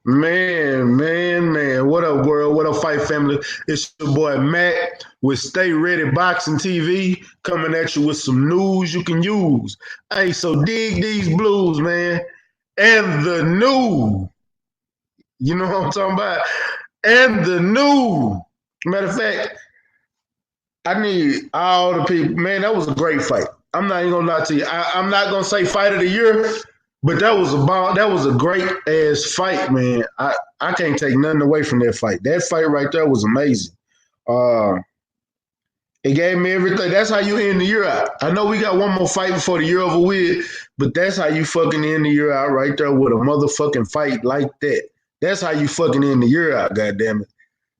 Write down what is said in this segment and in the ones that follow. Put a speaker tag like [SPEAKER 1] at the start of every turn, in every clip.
[SPEAKER 1] Man. What up, world? What up, fight family? It's your boy Mac with Stay Ready Boxing TV coming at you with some news you can use. Hey, so dig these blues, man. And the new, you know what I'm talking about? And the new. Matter of fact, I need all the people. Man, that was a great fight. I'm not even gonna lie to you. I'm not gonna say fight of the year, but that was a great ass fight, man. I can't take nothing away from that fight. That fight right there was amazing. Uh, it gave me everything. That's how you end the year out. I know we got one more fight before the year over with, but that's how you fucking end the year out right there with a motherfucking fight like that. That's how you fucking end the year out, goddamn it.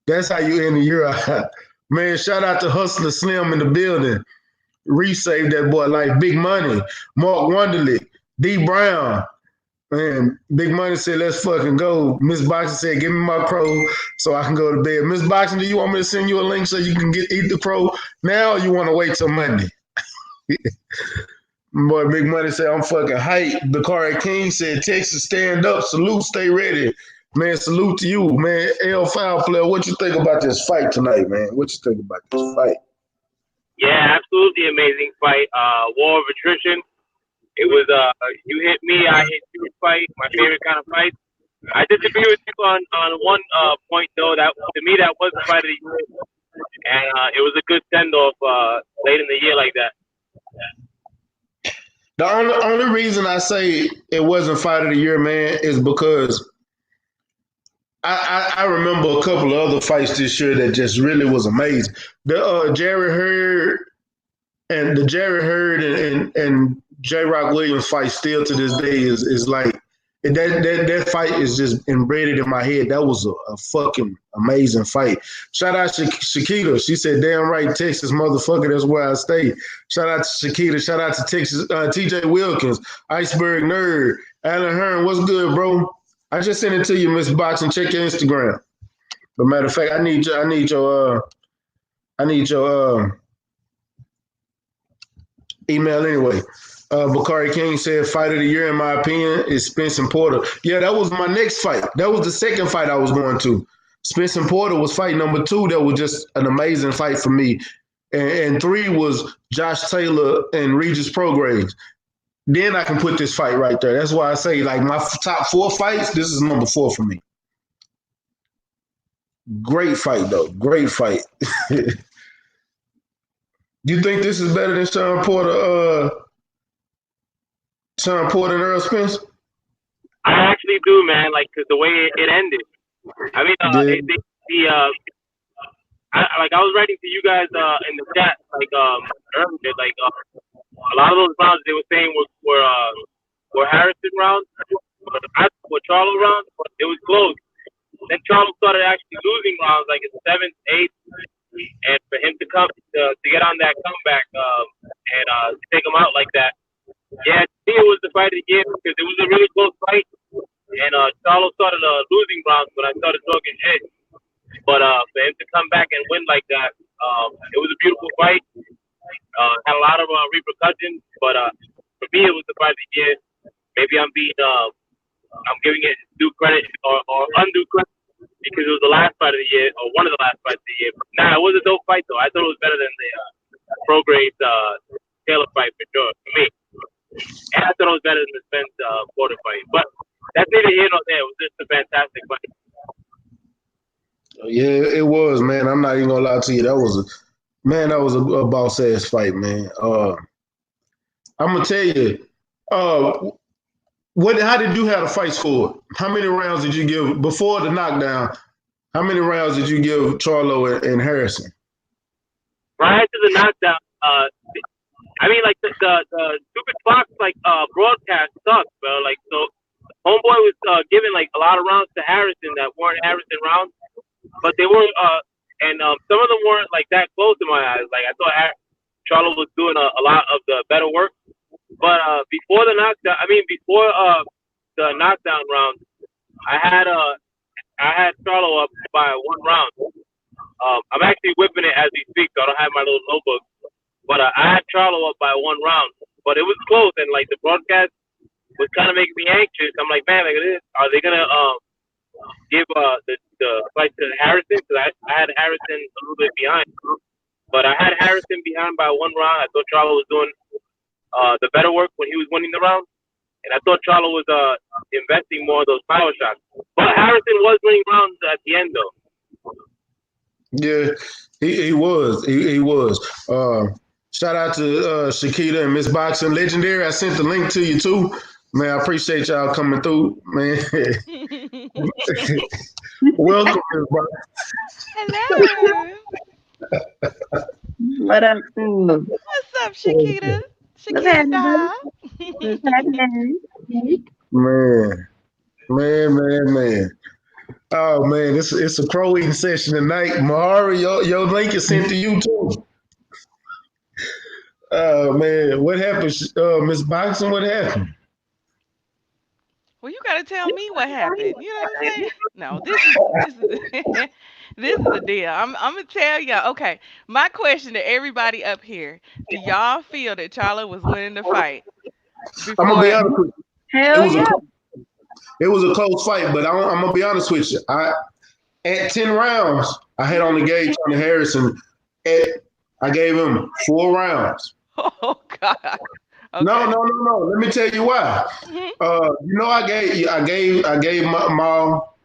[SPEAKER 1] That's how you end the year out. Man, shout out to Hustler Slim in the building. Resave that boy like Big Money, Mark Wonderly, D Brown. Man, Big Money said, let's fucking go. Miss Boxing said, give me my crow so I can go to bed. Miss Boxing, do you want me to send you a link so you can eat the crow now, or you want to wait till Monday? Boy, Big Money said, I'm fucking hyped. Bakari King said, Texas, stand up. Salute, stay ready. Man, salute to you, man. L Foul player, what you think about this fight tonight, man? What you think about this fight?
[SPEAKER 2] Yeah, absolutely amazing fight. War of attrition. It was you hit me, I hit you fight. My favorite kind of fight. I disagree with you on one point though. That to me that was the fight of the year, and it was a good send off late in the year like that.
[SPEAKER 1] The only reason I say it wasn't fight of the year, man, is because I remember a couple of other fights this year that just really was amazing. The Jerry Hurd and the Jerry Hurd and J. Rock Williams fight still to this day is like that fight is just embedded in my head. That was a fucking amazing fight. Shout out to Shakita. She said, damn right, Texas motherfucker, that's where I stay. Shout out to Shakita. Shout out to Texas, TJ Wilkins, Iceberg Nerd, Alan Hearn. What's good, bro? I just sent it to you, Miss Box, and check your Instagram. But matter of fact, I need your email anyway. Bakari King said, fight of the year, in my opinion, is Spence and Porter. Yeah, that was my next fight. That was the second fight I was going to. Spence and Porter was fight number 2. That was just an amazing fight for me. And 3 was Josh Taylor and Regis Prograis. Then I can put this fight right there. That's why I say, like, my top 4 fights, this is number 4 for me. Great fight, though. Great fight. Do you think this is better than Sean Porter and Earl Spence?
[SPEAKER 2] I actually do, man. Like, cause the way it ended. I mean, I was writing to you guys in the chat like earlier, like a lot of those rounds they were saying were Harrison rounds, were Charlo rounds, but it was close. Then Charlo started actually losing rounds, like in 7th, 8th, and for him to come to get on that comeback and take him out like that. Yeah, to me it was the fight of the year because it was a really close fight, and Charlo started losing rounds when I started talking shit. But for him to come back and win like that, it was a beautiful fight. Had a lot of repercussions, but for me it was the fight of the year. Maybe I'm giving it due credit or undue credit because it was the last fight of the year or one of the last fights of the year. Nah, it was a dope fight though. I thought it was better than the Prograis Taylor fight for sure for me. And I thought it was better than the Spence Porter fight. But that's neither here nor there. It was just a fantastic fight.
[SPEAKER 1] Yeah, it was, man. I'm not even gonna lie to you. That was a boss ass fight, man. I'm gonna tell you, how did you have the fight scored? How many rounds did you give before the knockdown? How many rounds did you give Charlo and Harrison?
[SPEAKER 2] Prior to the knockdown, I mean, like the stupid Fox broadcast sucks, bro. Like so, Homeboy was giving like a lot of rounds to Harrison that weren't Harrison rounds, but they weren't. And some of them weren't like that close in my eyes. Like I thought Charlo was doing a lot of the better work. But before the knockdown round, I had Charlo up by 1 round. I'm actually whipping it as we speak, so I don't have my little notebook. But I had Charlo up by 1 round, but it was close, and like the broadcast was kind of making me anxious. I'm like, man, like, are they gonna give the fight to Harrison because I had Harrison a little bit behind, but I had Harrison behind by 1 round. I thought Charlo was doing the better work when he was winning the round, and I thought Charlo was investing more of those power shots. But Harrison was winning rounds at the end though.
[SPEAKER 1] Yeah, he was. He was. Shout out to Shakita and Miss Boxing Legendary. I sent the link to you too. Man, I appreciate y'all coming through, man. Welcome, Miss Boxing.
[SPEAKER 3] Hello.
[SPEAKER 4] What up,
[SPEAKER 3] What's up, Shakita? Shakita.
[SPEAKER 1] Man. Oh man, it's a pro eating session tonight. Mahari, your link is sent to you too. Oh man, what happened, Miss Boxing? What happened?
[SPEAKER 3] Well, you gotta tell me what happened. You know what I'm saying? No, this is this is the deal. I'm gonna tell y'all. Okay, my question to everybody up here: do y'all feel that Charlo was winning the fight?
[SPEAKER 1] I'm gonna be honest with you.
[SPEAKER 4] Hell yeah.
[SPEAKER 1] It was a close fight, but I'm gonna be honest with you. At 10 rounds, I had only gave Tony Harrison. I gave him 4 rounds.
[SPEAKER 3] Oh God. Okay.
[SPEAKER 1] No. Let me tell you why.
[SPEAKER 3] Mm-hmm.
[SPEAKER 1] I gave Maul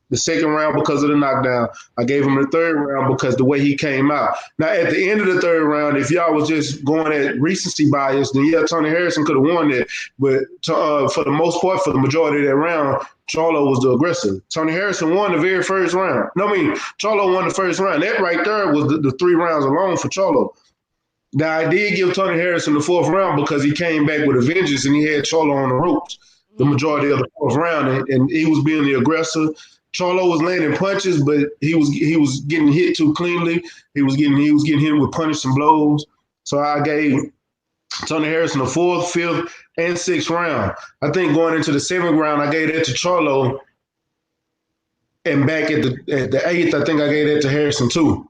[SPEAKER 1] the second round because of the knockdown. I gave him the third round because the way he came out. Now, at the end of the third round, if y'all was just going at recency bias, then yeah, Tony Harrison could have won it. But for the most part, for the majority of that round, Charlo was the aggressor. Tony Harrison won the very first round. Charlo won the first round. That right there was the 3 rounds alone for Charlo. Now, I did give Tony Harrison the 4th round because he came back with a vengeance and he had Charlo on the ropes the majority of the 4th round, and he was being the aggressor. Charlo was landing punches, but he was getting hit too cleanly. He was getting hit with punishing blows. So I gave Tony Harrison the 4th, 5th, and 6th round. I think going into the 7th round, I gave that to Charlo, and back at the 8th, I think I gave that to Harrison too.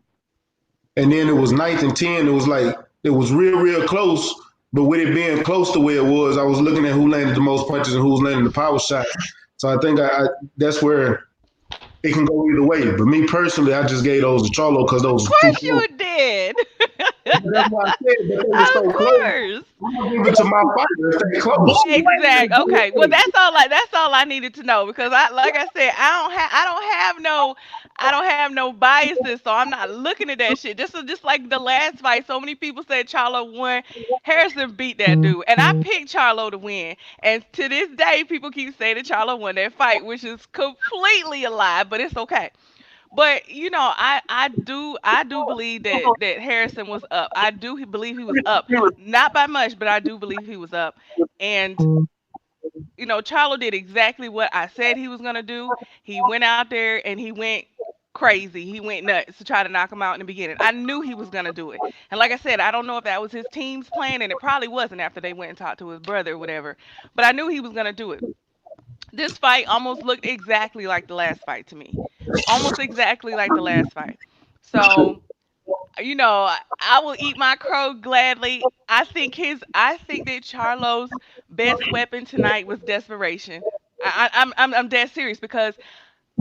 [SPEAKER 1] And then it was 9th and 10. It was real close. But with it being close to where it was, I was looking at who landed the most punches and who was landing the power shot. So I think that's where it can go either way. But me personally, I just gave those to Charlo because those.
[SPEAKER 3] Of course you did.
[SPEAKER 1] That's why I said that they were so
[SPEAKER 3] Of
[SPEAKER 1] close.
[SPEAKER 3] course.
[SPEAKER 1] I'm gonna give it to my fighter if they close.
[SPEAKER 3] Exactly. Okay. Well, that's all I needed to know because like I said, I don't have no biases, so I'm not looking at that shit. Just like the last fight, so many people said Charlo won. Harrison beat that dude, and I picked Charlo to win. And to this day, people keep saying that Charlo won that fight, which is completely a lie, but it's okay. But I do believe that Harrison was up. I do believe he was up, not by much, but I do believe he was up. And Charlo did exactly what I said he was gonna do. He went out there and he went crazy. He went nuts to try to knock him out in the beginning. I knew he was gonna do it. And like I said, I don't know if that was his team's plan, and it probably wasn't after they went and talked to his brother or whatever. But I knew he was gonna do it. This fight almost looked exactly like the last fight to me. Almost exactly like the last fight. So, I will eat my crow gladly. I think that Charlo's best weapon tonight was desperation. I'm dead serious because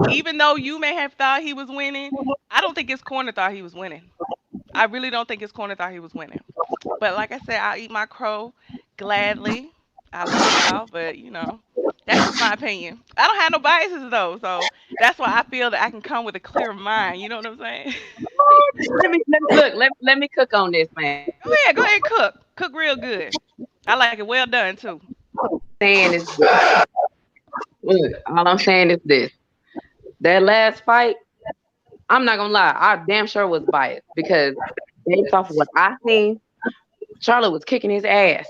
[SPEAKER 3] even though you may have thought he was winning, I don't think his corner thought he was winning. I really don't think his corner thought he was winning. But like I said, I'll eat my crow gladly. I love y'all, but that's just my opinion. I don't have no biases though, so that's why I feel that I can come with a clear mind. You know what I'm saying?
[SPEAKER 4] Let me cook on this, man.
[SPEAKER 3] Go ahead and cook. Cook real good. I like it well done too.
[SPEAKER 4] All I'm saying is this. That last fight, I'm not gonna lie, I damn sure was biased because based off of what I seen, Charlo was kicking his ass.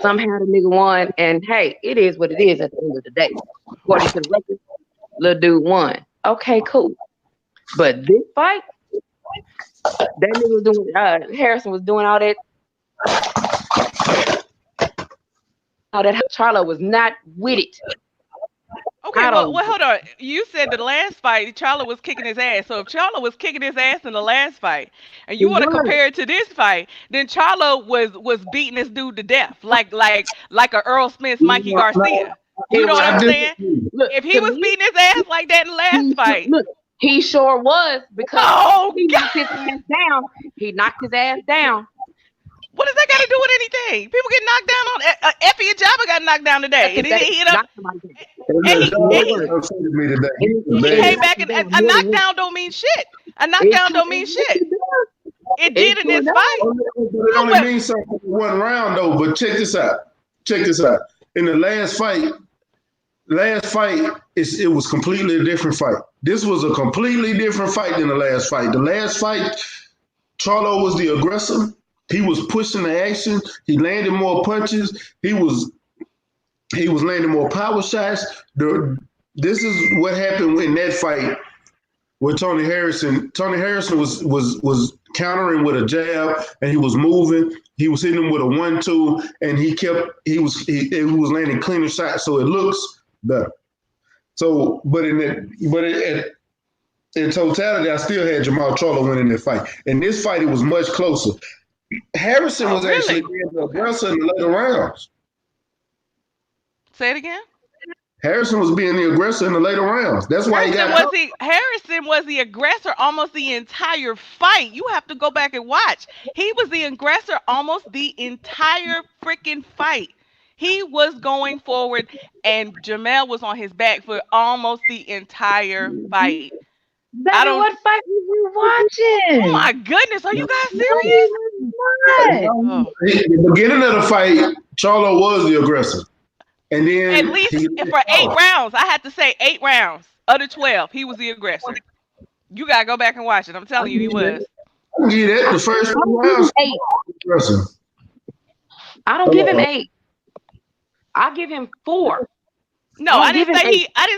[SPEAKER 4] Somehow the nigga won, and hey, it is what it is at the end of the day. According to the record, little dude won. Okay, cool. But this fight, that nigga was doing, Harrison was doing all that. Charlo was not with it.
[SPEAKER 3] Okay, well, hold on. You said the last fight, Charlo was kicking his ass. So if Charlo was kicking his ass in the last fight, and you want to compare it to this fight, then Charlo was beating this dude to death, like a Earl Smith's Mikey Garcia. You know what
[SPEAKER 1] I
[SPEAKER 3] I'm
[SPEAKER 1] did-
[SPEAKER 3] saying?
[SPEAKER 4] Look,
[SPEAKER 3] If he
[SPEAKER 4] to
[SPEAKER 3] was
[SPEAKER 4] me,
[SPEAKER 3] beating his ass like that in the last fight,
[SPEAKER 4] look, he sure was, because
[SPEAKER 3] oh
[SPEAKER 4] he
[SPEAKER 3] God,
[SPEAKER 4] knocked his ass down. He knocked his ass down.
[SPEAKER 3] what does that got to do with anything? People get knocked down on. Effie and Jabba got knocked down today, and he didn't hit up.
[SPEAKER 4] Knocked somebody down.
[SPEAKER 3] And he,
[SPEAKER 1] That
[SPEAKER 3] and he,
[SPEAKER 1] was upset me today.
[SPEAKER 4] And
[SPEAKER 3] he
[SPEAKER 1] Bad.
[SPEAKER 3] came back and a knockdown don't mean shit. A knockdown don't mean shit. It did in this fight.
[SPEAKER 1] It only means something in one round though. But check this out. In the last fight, it was completely a different fight. This was a completely different fight than the last fight. The last fight, Charlo was the aggressor. He was pushing the action. He landed more punches. He was landing more power shots. This is what happened in that fight with Tony Harrison. Tony Harrison was countering with a jab, and he was moving. He was hitting him with a 1-2, and he was landing cleaner shots, so it looks better. So, in totality, I still had Jermell Charlo winning that fight. In this fight, it was much closer. Harrison was actually being the aggressor in the later rounds.
[SPEAKER 3] Say it again.
[SPEAKER 1] Harrison was being the aggressor in the later rounds. That's why
[SPEAKER 3] Harrison was the aggressor almost the entire fight. You have to go back and watch. He was the aggressor almost the entire freaking fight. He was going forward, and Jermell was on his back for almost the entire fight.
[SPEAKER 4] Baby, what fight were you watching?
[SPEAKER 3] Oh my goodness, are you guys serious?
[SPEAKER 1] Oh. The beginning of the fight, Charlo was the aggressor. And then
[SPEAKER 3] at least for 8 rounds, I had to say 8 rounds of the 12, he was the aggressor. You gotta go back and watch it. I'm telling you, he was.
[SPEAKER 1] I give that the first 2 rounds.
[SPEAKER 4] 8. I don't give him 8. I give him 4.
[SPEAKER 3] No, I didn't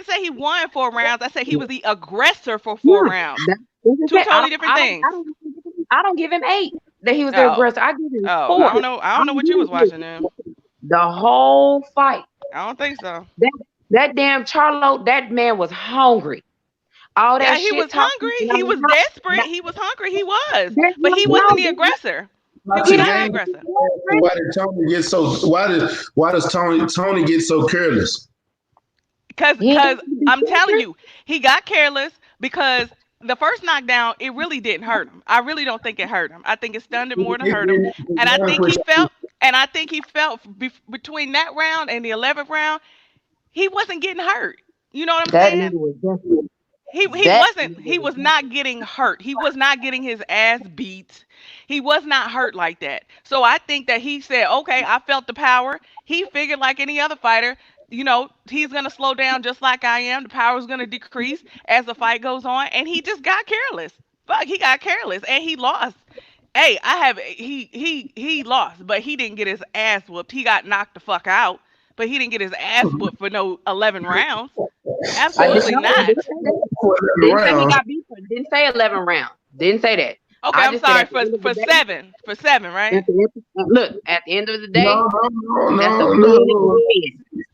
[SPEAKER 3] say he won 4 rounds. I said he was the aggressor for 4 rounds. 2 totally different things.
[SPEAKER 4] I don't give him 8 that he was the aggressor. I give him 4.
[SPEAKER 3] I don't know what you was watching then.
[SPEAKER 4] The whole fight.
[SPEAKER 3] I don't think so.
[SPEAKER 4] That damn Charlo, that man was hungry. All that
[SPEAKER 3] he was hungry. He was desperate. He was hungry. He was, but he wasn't the aggressor. He was not the aggressor.
[SPEAKER 1] Why does Tony get so careless?
[SPEAKER 3] Because I'm telling you, he got careless because the first knockdown, it really didn't hurt him. I really don't think it hurt him. I think it stunned him more than hurt him. And I think he felt between that round and the 11th round, he wasn't getting hurt. You know what I'm saying? He was not getting hurt. He was not getting his ass beat. He was not hurt like that. So I think that he said, okay, I felt the power. He figured like any other fighter, you know, he's going to slow down just like I am. The power is going to decrease as the fight goes on. And he just got careless. Fuck, he got careless and he lost. Hey, he lost, but he didn't get his ass whooped. He got knocked the fuck out, but he didn't get his ass whooped for no 11 rounds. Absolutely not.
[SPEAKER 4] Didn't say he got beat. Didn't say 11 rounds. Didn't say that.
[SPEAKER 3] Okay, I'm sorry for 7. For 7, right?
[SPEAKER 4] Look, at the end of the day,
[SPEAKER 1] no.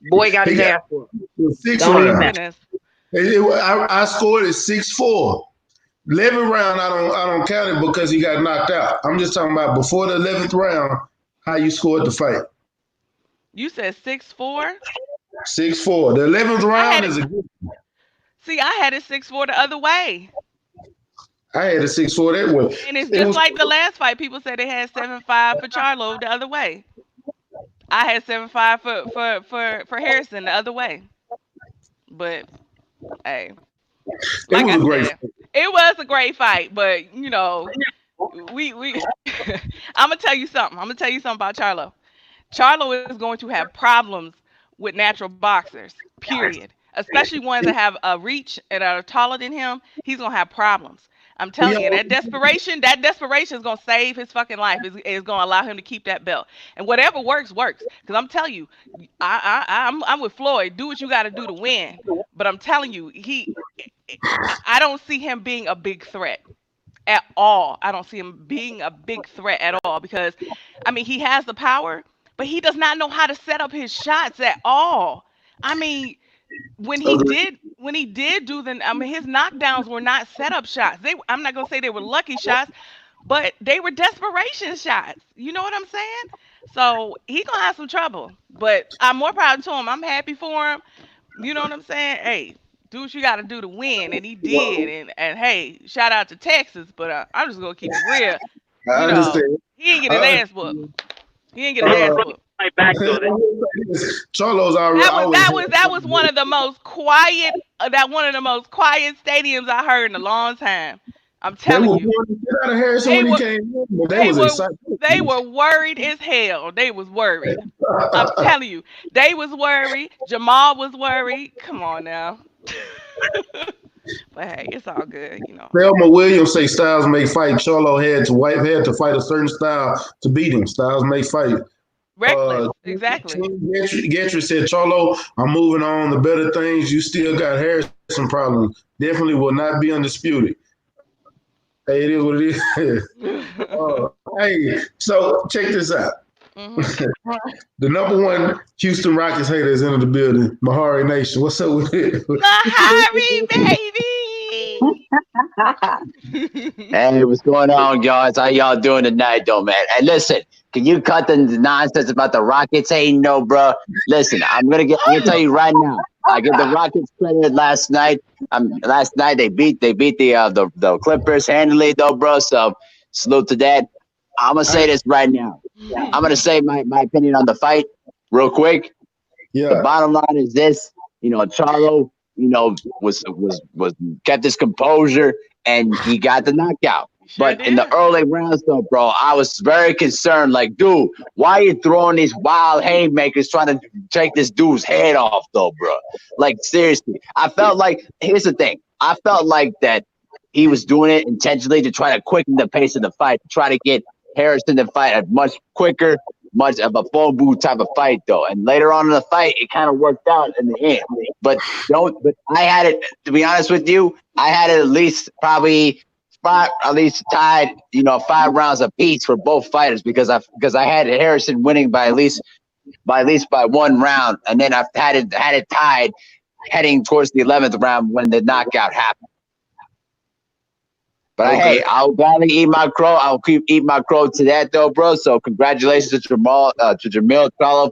[SPEAKER 4] Boy got his ass whooped.
[SPEAKER 1] 6 rounds. I scored it 6-4. 11th round, I don't count it because he got knocked out. I'm just talking about before the 11th round, how you scored the fight.
[SPEAKER 3] You said 6-4?
[SPEAKER 1] 6-4. The 11th round is a good one.
[SPEAKER 3] See, I had it 6-4 the other way.
[SPEAKER 1] I had a 6-4 that way.
[SPEAKER 3] And it's just like the last fight. People said they had 7-5 for Charlo the other way. I had 7-5 for Harrison the other way. But hey, like I said, it was a great fight. But you know, we I'm gonna tell you something. About Charlo. Charlo is going to have problems with natural boxers. Period. Especially ones that have a reach and are taller than him. He's gonna have problems. I'm telling you, that desperation is gonna save his fucking life. Is gonna allow him to keep that belt. And whatever works. Because I'm telling you, I'm with Floyd. Do what you got to do to win. But I'm telling you, I don't see him being a big threat at all. I don't see him being a big threat at all because, I mean, he has the power, but he does not know how to set up his shots at all. I mean, when he did do them, I mean, his knockdowns were not set up shots. I'm not gonna say they were lucky shots, but they were desperation shots. You know what I'm saying? So he gonna have some trouble. But I'm more proud to him. I'm happy for him. You know what I'm saying? Hey, do what you got to do to win, and he did. And hey, shout out to Texas. But I'm just gonna keep it real.
[SPEAKER 1] I
[SPEAKER 3] You know,
[SPEAKER 1] understand.
[SPEAKER 3] he didn't get his ass whooped. He didn't get his ass whooped.
[SPEAKER 2] Right back though.
[SPEAKER 1] Charlo's already.
[SPEAKER 3] That was one of the most quiet. One of the most quiet stadiums I heard in a long time. I'm telling you.
[SPEAKER 1] Out of Harrison when he came in, but
[SPEAKER 3] they were worried as hell. They was worried. I'm telling you, they was worried. Jermell was worried. Come on now. But hey, it's all good, you know.
[SPEAKER 1] Thelma Williams say Styles may fight. Charlo had to fight a certain style to beat him. Styles may fight.
[SPEAKER 3] Reckless, exactly.
[SPEAKER 1] Getry said, Charlo, I'm moving on to better things. You still got Harrison problems. Definitely will not be undisputed. Hey, it is what it is. Hey, so check this out. Mm-hmm. The number one Houston Rockets hater is in the building. Mahari Nation. What's up with it?
[SPEAKER 3] Mahari, baby.
[SPEAKER 5] Hey, what's going on, guys? How y'all doing tonight, though, man? Hey, listen, can you cut the nonsense about the Rockets hating, no, bro? Listen, I'm gonna tell you right now. I give the Rockets credit last night. Last night they beat the Clippers handily, though, bro. So salute to that. I'm gonna say this right now. I'm gonna say my opinion on the fight real quick. Yeah. The bottom line is this: Charlo, was kept his composure and he got the knockout. But in the early rounds, though, bro, I was very concerned. Like, dude, why are you throwing these wild haymakers trying to take this dude's head off, though, bro? Like, seriously, I felt like here's the thing. I felt like that he was doing it intentionally to try to quicken the pace of the fight, to try to get Harrison to fight a much quicker, much of a phone booth type of fight, though. And later on in the fight, it kind of worked out in the end. But I had it, to be honest with you, I had it at least tied, 5 rounds apiece for both fighters because I had Harrison winning by at least by 1 round, and then I had it tied heading towards the 11th round when the knockout happened. But hey, I'll gladly eat my crow. I'll keep eating my crow to that, though, bro. So congratulations to Jermell Charlo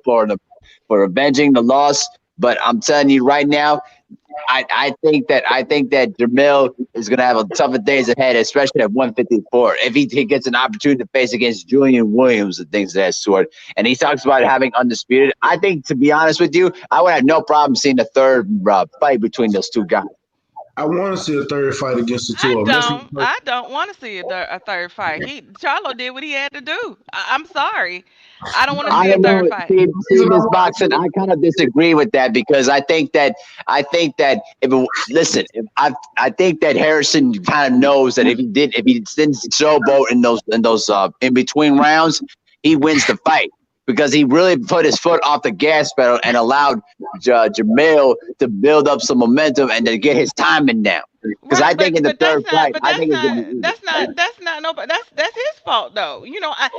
[SPEAKER 5] for avenging the loss. But I'm telling you right now, I think that Jermell is gonna have a tougher days ahead, especially at 154. If he gets an opportunity to face against Julian Williams and things of that sort, and he talks about having undisputed, I think, to be honest with you, I would have no problem seeing the third fight between those two guys.
[SPEAKER 1] I want to see a third fight against the two of them.
[SPEAKER 3] I don't want to see a third fight. Charlo did what he had to do. I'm sorry. I don't want to see a third fight.
[SPEAKER 5] See this boxing, I kind of disagree with that because I think that I think that Harrison kind of knows that if he didn't showboat in those in between rounds, he wins the fight. Because he really put his foot off the gas pedal and allowed Jermell to build up some momentum and to get his timing down. Because I think in the third fight, I think
[SPEAKER 3] that's his fault though. He could have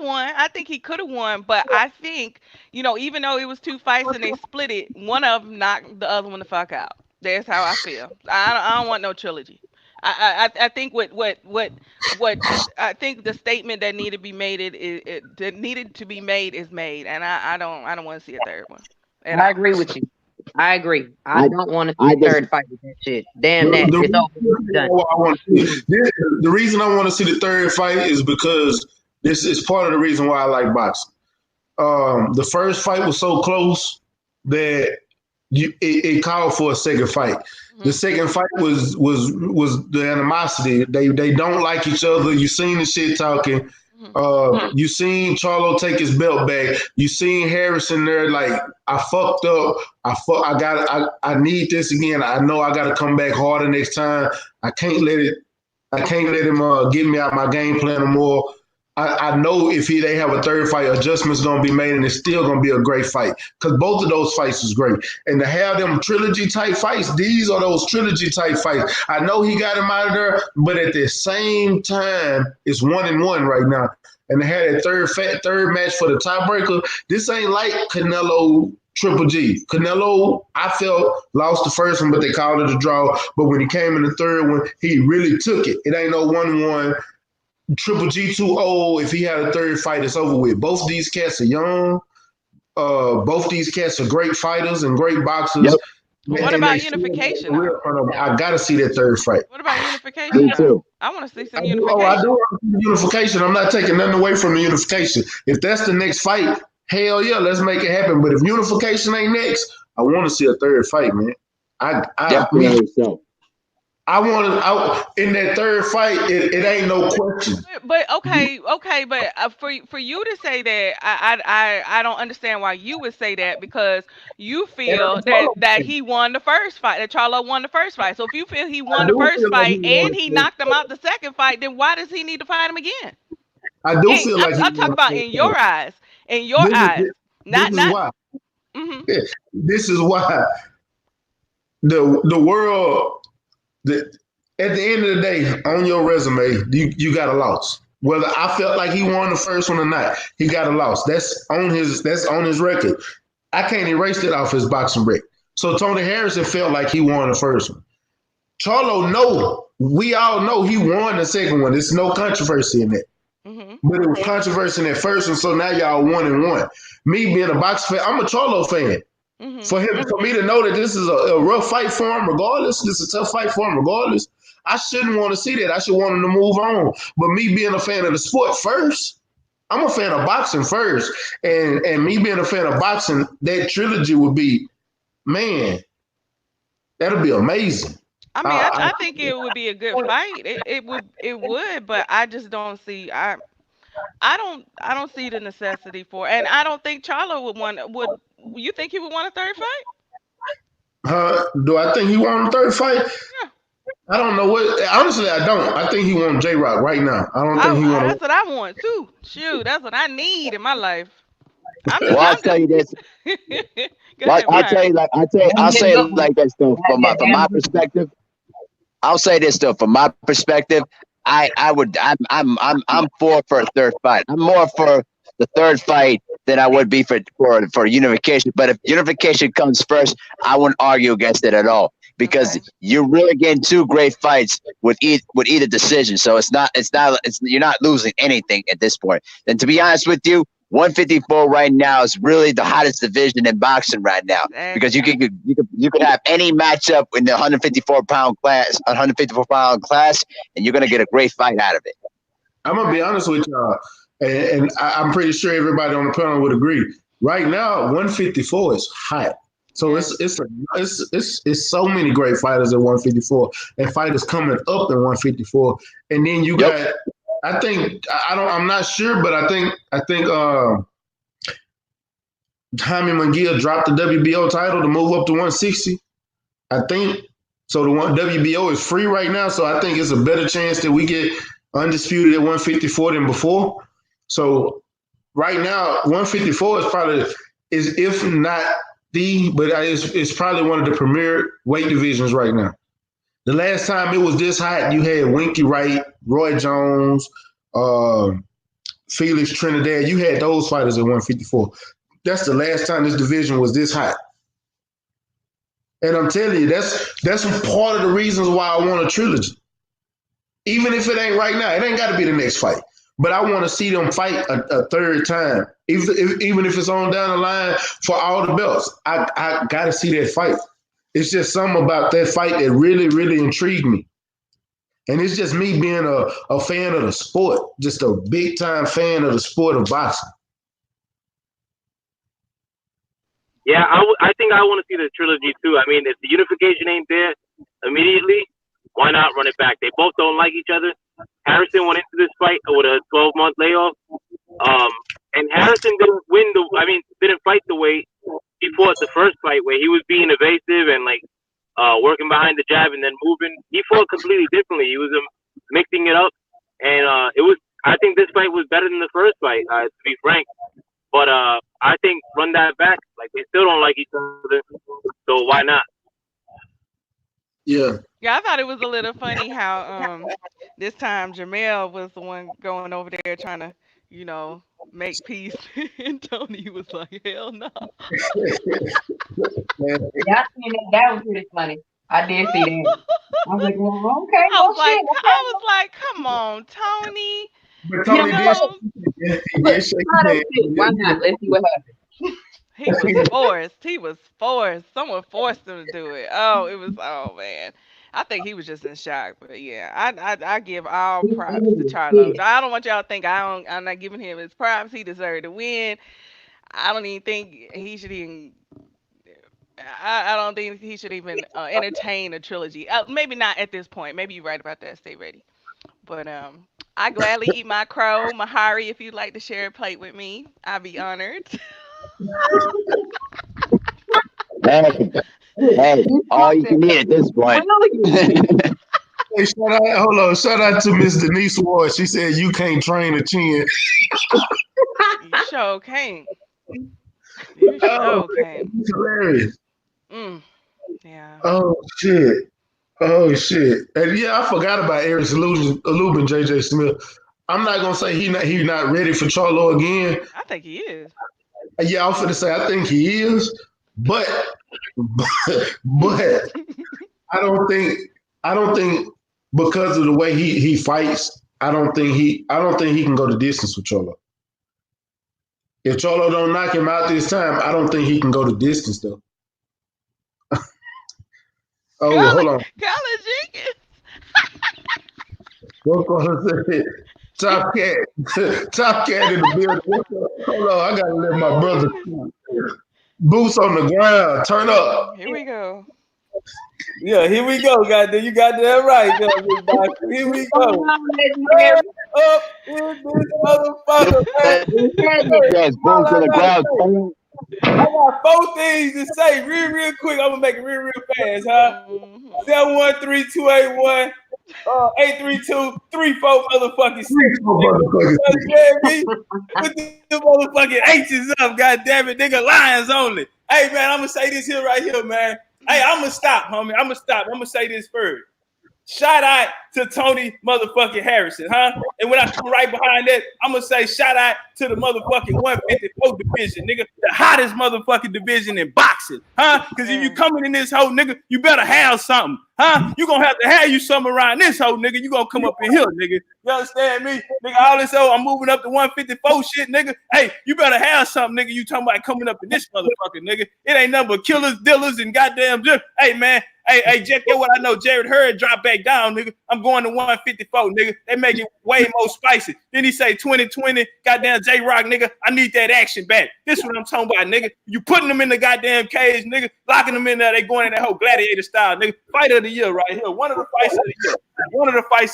[SPEAKER 3] won. I think he could have won, but I think even though it was 2 fights and they split it, one of them knocked the other one the fuck out. That's how I feel. I don't want no trilogy. I think what I think the statement that needed to be made is made, and I don't want to see a third one. And
[SPEAKER 4] I agree with you. I agree. I don't want to see a third fight with that shit. Damn that.
[SPEAKER 1] The reason I want to see the third fight is because this is part of the reason why I like boxing. The first fight was so close that it called for a second fight. The second fight was the animosity. They don't like each other. You seen the shit talking. You seen Charlo take his belt back. You seen Harrison there like, I fucked up. I need this again. I know I got to come back harder next time. I can't let him get me out my game plan no more. I know if they have a third fight, adjustments going to be made, and it's still going to be a great fight because both of those fights is great. And to have them trilogy-type fights, these are those trilogy-type fights. I know he got him out of there, but at the same time, it's 1-1 right now. And to have that third match for the tiebreaker, this ain't like Canelo Triple G. Canelo, I felt, lost the first one, but they called it a draw. But when he came in the third one, he really took it. It ain't no 1-1. Triple G too old. If he had a third fight, it's over with. Both these cats are young. Both these cats are great fighters and great boxers.
[SPEAKER 5] Yep.
[SPEAKER 3] What about unification?
[SPEAKER 1] I gotta see that third fight.
[SPEAKER 3] What about unification?
[SPEAKER 5] Me too.
[SPEAKER 3] I want to see some
[SPEAKER 1] I
[SPEAKER 3] unification.
[SPEAKER 1] do want to see the unification. I'm not taking nothing away from the unification. If that's the next fight, hell yeah, let's make it happen. But if unification ain't next, I want to see a third fight, man.
[SPEAKER 5] Definitely so.
[SPEAKER 1] I want to. In that third fight, it ain't no question.
[SPEAKER 3] But okay, but for you to say that, I don't understand why you would say that, because you feel that he won the first fight, that Charlo won the first fight. So if you feel he won the first fight and he knocked him out the second fight, then why does he need to fight him again?
[SPEAKER 1] I do feel like
[SPEAKER 3] I'm talking about in your eyes, not.
[SPEAKER 1] Why.
[SPEAKER 3] Mm-hmm.
[SPEAKER 1] Yeah, this is why the world. At the end of the day, on your resume, you got a loss. Whether I felt like he won the first one or not, he got a loss. That's on his record. I can't erase it off his boxing record. So Tony Harrison felt like he won the first one. Charlo, we all know he won the second one. There's no controversy in that. Mm-hmm. But it was controversy in that first one, so now y'all 1-1. Me being a boxing fan, I'm a Charlo fan. Mm-hmm. For me to know that this is a rough fight for him, regardless, this is a tough fight for him, regardless, I shouldn't want to see that. I should want him to move on. But me being a fan of the sport first, I'm a fan of boxing first, and me being a fan of boxing, that trilogy would be, man, that'll be amazing.
[SPEAKER 3] I mean, I think it would be a good fight. It would, but I just don't see. I don't see the necessity for it. And I don't think Charlo would you think he would want a third fight?
[SPEAKER 1] Do I think he won a third fight?
[SPEAKER 3] Yeah.
[SPEAKER 1] I don't know what. Honestly, I don't. I think he won J-Rock right now. I don't think he won.
[SPEAKER 3] That's what I want too. Shoot, that's what I need in my life.
[SPEAKER 5] I'll tell you this. I'll say it like this though. From my perspective, I'll say this though. From my perspective, I'm for a third fight. I'm more for the third fight than I would be for unification. But if unification comes first, I wouldn't argue against it at all, because you're really getting two great fights with either decision. So you're not losing anything at this point. And to be honest with you, 154 right now is really the hottest division in boxing right now, because you could have any matchup in the 154-pound class, and you're gonna get a great fight out of it.
[SPEAKER 1] I'm gonna be honest with y'all, and I'm pretty sure everybody on the panel would agree. Right now, 154 is hot. So it's so many great fighters at 154, and fighters coming up in 154, and then you got. I'm not sure, but I think Jaime Munguia dropped the WBO title to move up to 160. I think so. The WBO is free right now, so I think it's a better chance that we get undisputed at 154 than before. So right now, 154 is probably if not but it's probably one of the premier weight divisions right now. The last time it was this hot, you had Winky Wright, Roy Jones, Felix Trinidad. You had those fighters at 154. That's the last time this division was this hot. And I'm telling you, that's part of the reasons why I want a trilogy. Even if it ain't right now, it ain't got to be the next fight. But I want to see them fight a third time, even if it's on down the line for all the belts. I got to see that fight. It's just something about that fight that really, really intrigued me. And it's just me being a fan of the sport, just a big-time fan of the sport of boxing.
[SPEAKER 2] Yeah, I think I want to see the trilogy too. I mean, if the unification ain't there immediately, why not run it back? They both don't like each other. Harrison went into this fight with a 12-month layoff. And Harrison didn't fight the way he fought the first fight, where he was being evasive and working behind the jab and then moving. He fought completely differently. He was mixing it up, and I think this fight was better than the first fight, to be frank. But I think run that back. They still don't like each other, so why not?
[SPEAKER 1] Yeah.
[SPEAKER 3] Yeah, I thought it was a little funny how this time Jermell was the one going over there trying to, make peace. And Tony was like, hell no.
[SPEAKER 4] Yeah, I seen that was pretty funny. I did see that. I was like, well, okay,
[SPEAKER 3] I was like, come on, Tony.
[SPEAKER 1] But
[SPEAKER 4] You
[SPEAKER 1] Tony did
[SPEAKER 3] know,
[SPEAKER 1] he did shake his hand.
[SPEAKER 4] why not? Let's see what happens.
[SPEAKER 3] he was forced. He was forced. Someone forced him to do it. Oh man. I think he was just in shock. But yeah, I give all props to Charlo. I don't want y'all to think I'm not giving him his props. He deserved to win. I don't even think he should even. I don't think he should even entertain a trilogy. Maybe not at this point. Maybe you're right about that. Stay ready. But I gladly eat my crow. Mahari, if you'd like to share a plate with me, I'd be honored.
[SPEAKER 5] Hey, all you can eat at this point.
[SPEAKER 1] Hey, shout out to Miss Denise Ward. She said you can't train a chin.
[SPEAKER 3] You sure can't. You sure can't.
[SPEAKER 1] It's hilarious.
[SPEAKER 3] Yeah.
[SPEAKER 1] Oh shit. And yeah, I forgot about Eric Lubin, JJ Smith. I'm not gonna say he's not ready for Charlo again.
[SPEAKER 3] I think he is.
[SPEAKER 1] Yeah, I was gonna say I think he is, but I don't think because of the way he fights, I don't think he can go the distance with Charlo. If Charlo don't knock him out this time, I don't think he can go the distance though. Hold on.
[SPEAKER 3] Colin Jenkins.
[SPEAKER 1] What's gonna say? Top cat in the building. Hold on, I gotta let my brother. Boots on the ground. Turn up.
[SPEAKER 3] Here we go.
[SPEAKER 6] Yeah, here we go, goddamn. You got that right, there, here we go. Up in this motherfucker, man.
[SPEAKER 5] Yes, boots on the ground.
[SPEAKER 6] I got 4 things to say real quick. I'm gonna make it real fast, huh? 713-281 832-34 motherfucking 6. Put the motherfucking H's up, goddamn it, nigga. Lions only. Hey man, I'm gonna say this here right here, man. Hey, I'm gonna stop, homie. I'm gonna say this first. Shout out to Tony motherfucking Harrison, huh? And when I come right behind that, I'm gonna say shout out to the motherfucking 154 division, nigga, the hottest motherfucking division in boxing, huh? Because if you coming in this hoe, nigga, you better have something, huh? You gonna have to have you something around this hoe, nigga. You gonna come up in here, nigga. You understand me, nigga? All this hoe, I'm moving up to 154 shit, nigga. Hey, you better have something, nigga. You talking about coming up in this motherfucker, nigga? It ain't nothing but killers, dealers, and goddamn. Hey man. Hey, Jeff, get what I know. Jared Hurd dropped back down, nigga. I'm going to 154, nigga. They make it way more spicy. Then he say 2020, goddamn J-Rock, nigga. I need that action back. This is what I'm talking about, nigga. You putting them in the goddamn cage, nigga. Locking them in there. They going in that whole gladiator style, nigga. Fight of the year right here. One of the fights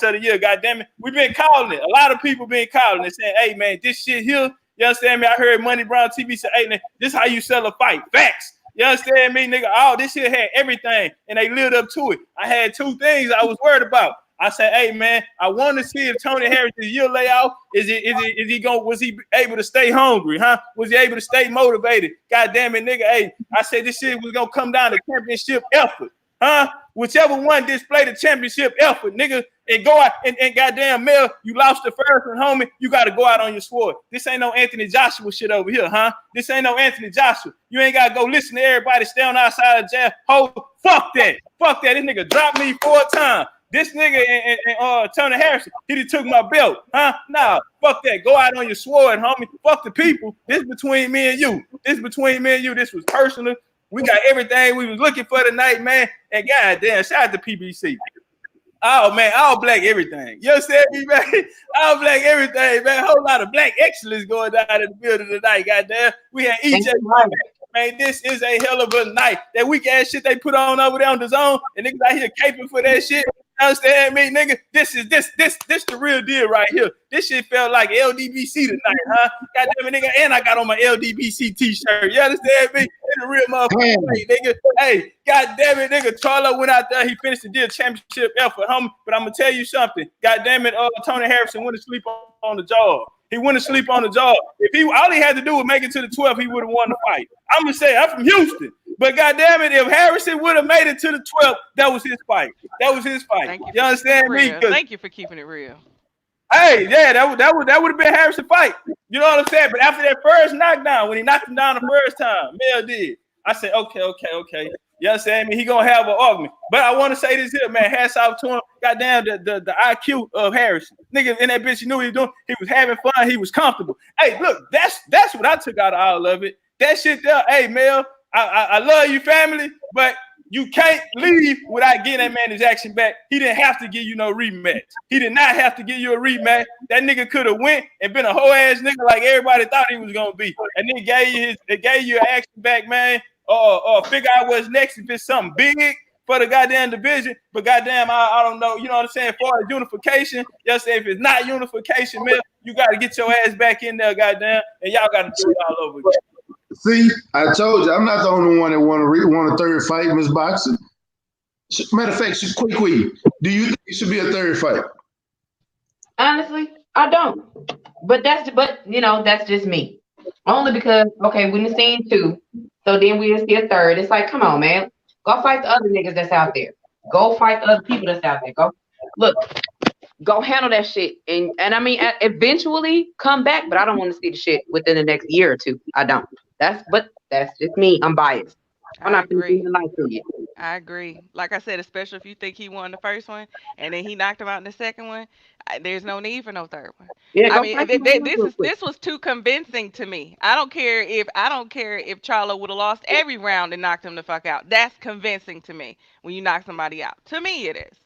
[SPEAKER 6] of the year, goddamn it. We've been calling it. A lot of people been calling it, saying, hey, man, this shit here, you understand me? I heard Money Brown TV say, hey, man, this is how you sell a fight. Facts. You understand me, nigga? Oh, this shit had everything, and they lived up to it. I had 2 things I was worried about. I said, hey, man, I want to see if Tony Harris's year layout, was he able to stay hungry, huh? Was he able to stay motivated? God damn it, nigga. Hey, I said this shit was going to come down to championship effort, huh? Whichever one displayed the championship effort, nigga, and go out and goddamn Mel, you lost the first one, homie. You got to go out on your sword. This ain't no Anthony Joshua shit over here, huh? This ain't no Anthony Joshua. You ain't got to go listen to everybody stay on the outside of jail. Oh, fuck that. This nigga dropped me 4 times. This nigga and Tony Harrison, he done took my belt, huh? Nah, fuck that. Go out on your sword, homie. Fuck the people. This between me and you. This was personal. We got everything we was looking for tonight, man. And goddamn, shout out to PBC. Oh man, all black everything. You understand me, man? All black everything, man. A whole lot of black excellence going down in the building tonight, goddamn. We had EJ. Man, this is a hell of a night. That weak ass shit they put on over there on the zone, and niggas out here caping for that shit. You understand me, nigga? This the real deal right here. This shit felt like LDBC tonight, huh? Goddamn it, nigga. And I got on my LDBC t-shirt. You understand me? It's the real motherfucker, nigga. Hey, goddamn it, nigga. Charlo went out there. He finished the deal championship effort, homie. But I'm gonna tell you something. Goddamn it, Tony Harrison went to sleep on the job. He went to sleep on the job. If all he had to do was make it to the 12th, he would have won the fight. I'm gonna say I'm from Houston. But goddamn it, if Harrison would have made it to the 12th, that was his fight.
[SPEAKER 3] Thank you understand me? Thank you for keeping it real.
[SPEAKER 6] Hey, yeah, that would have been Harrison fight. You know what I'm saying? But after that first knockdown, when he knocked him down the first time, Mel did. I said, okay. You know what I'm saying? I mean, he gonna have an argument. But I want to say this here, man. Hats off to him. Goddamn, the IQ of Harrison. Nigga in that bitch, he knew what he was doing. He was having fun. He was comfortable. Hey, look, that's what I took out of all of it. That shit there. Hey, Mel, I love you, family, but you can't leave without getting that man his action back. He didn't have to give you no rematch. He did not have to give you a rematch. That nigga could have went and been a whole ass nigga like everybody thought he was gonna be. And then gave you an action back, man. Or figure out what's next if it's something big for the goddamn division. But goddamn, I don't know. You know what I'm saying? As far as unification, just say if it's not unification, man, you got to get your ass back in there, goddamn, and y'all got to do it all over again.
[SPEAKER 1] See, I told you, I'm not the only one that want a third fight, Miss Boxer. Matter of fact, quick, do you think it should be a third fight?
[SPEAKER 4] Honestly, I don't. But you know, that's just me. Only because, okay, we done seen two, so then we just see a third. It's like, come on, man. Go fight the other niggas that's out there. Go fight the other people that's out there. Go handle that shit. And I mean, eventually come back, but I don't want to see the shit within the next year or two. I don't. That's just me. I'm biased. I'm not
[SPEAKER 3] agree.
[SPEAKER 4] The
[SPEAKER 3] I agree. Like I said, especially if you think he won the first one and then he knocked him out in the second one, there's no need for no third one.
[SPEAKER 4] Yeah,
[SPEAKER 3] I mean, this was too convincing to me. I don't care if Charlo would have lost every round and knocked him the fuck out. That's convincing to me when you knock somebody out. To me, it is.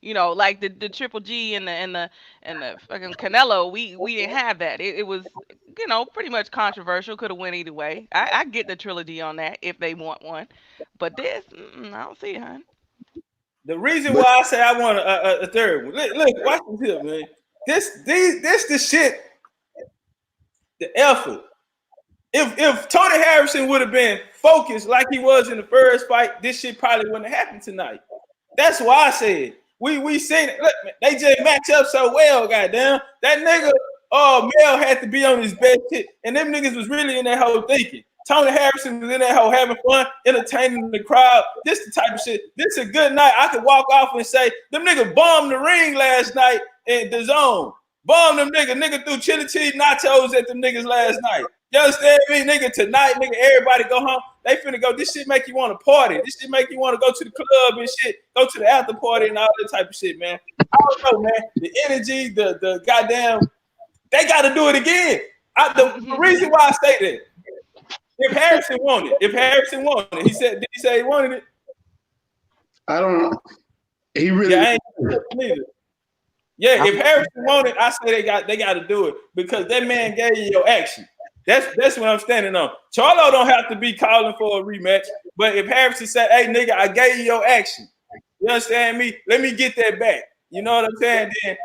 [SPEAKER 3] You know, like the Triple G and the fucking Canelo, we didn't have that. It was, you know, pretty much controversial. Could have went either way. I get the Trilogy on that if they want one, but this, I don't see it, hon.
[SPEAKER 6] The reason why I say I want a third one. Look, watch this here, man. This the shit. The effort. If Tony Harrison would have been focused like he was in the first fight, this shit probably wouldn't have happened tonight. That's why I said. We seen it. Look, man, they just match up so well, goddamn. That nigga, Mel had to be on his best shit, and them niggas was really in that whole thinking. Tony Harrison was in that whole having fun, entertaining the crowd. This the type of shit. This a good night. I could walk off and say, them niggas bombed the ring last night in the zone. Bombed them niggas. Nigga threw chili cheese nachos at them niggas last night. You understand me? Nigga, tonight, nigga, everybody go home. They finna go. This shit make you want to party. This shit make you want to go to the club and shit. Go to the after party and all that type of shit, man. I don't know, man. The energy, the goddamn, they got to do it again. The reason why I say that, if Harrison wanted it, he said, did he say he wanted it?
[SPEAKER 1] I don't know. He really.
[SPEAKER 6] Yeah, if Harrison wanted, I say they got to do it because that man gave you your action. That's what I'm standing on. Charlo don't have to be calling for a rematch, but if Harrison said, "Hey, nigga, I gave you your action," you understand me? Let me get that back. You know what I'm saying? Then,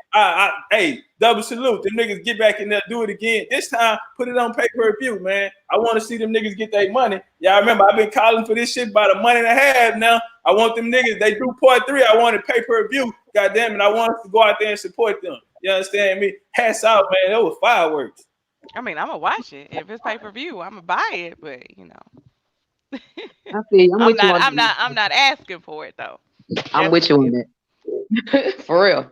[SPEAKER 6] hey, double salute. Them niggas get back in there, do it again. This time, put it on pay-per-view, man. I want to see them niggas get their money. Yeah, I remember I've been calling for this shit about a month and a half now. I want them niggas. They do part 3. I want it pay-per-view. God damn it, I want us to go out there and support them. You understand me? Hats out, man. That was fireworks.
[SPEAKER 3] I mean, I'm gonna watch it. If it's pay-per-view, I'm gonna buy it, but you know.
[SPEAKER 4] I see.
[SPEAKER 3] I'm not asking for it though.
[SPEAKER 4] I'm with you on that. For real.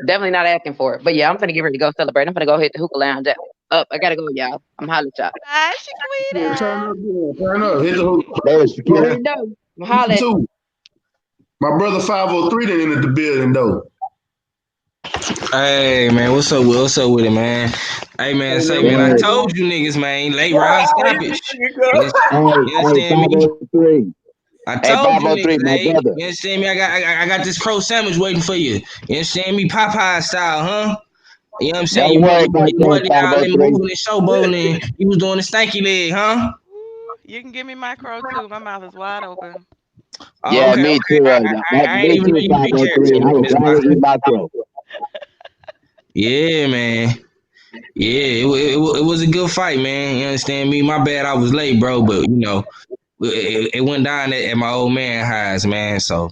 [SPEAKER 4] Definitely not asking for it. But yeah, I'm gonna get ready to go celebrate. I'm gonna go hit the hookah lounge up. I gotta go, y'all. I'm hollering at y'all.
[SPEAKER 3] Bye, Shaquita.
[SPEAKER 1] Turn up. Hit the hook.
[SPEAKER 4] I'm hollering.
[SPEAKER 1] My brother 503 done entered the building though.
[SPEAKER 7] Hey man, what's up with it, man? Hey man, I told you niggas, man, late round stoppage. You understand me? I told you niggas, hey, you understand me? I got this pro sandwich waiting for you. You understand me? Popeye style, huh? You know what I'm saying? You moving and showboating. You was doing the stanky leg, huh?
[SPEAKER 3] You can give me my crow too. My mouth is wide open.
[SPEAKER 5] Yeah, okay, me too. I ain't even know you eat my crow.
[SPEAKER 7] Yeah, man. Yeah, it was a good fight, man. You understand me? My bad, I was late, bro. But you know, it went down at my old man house, man. So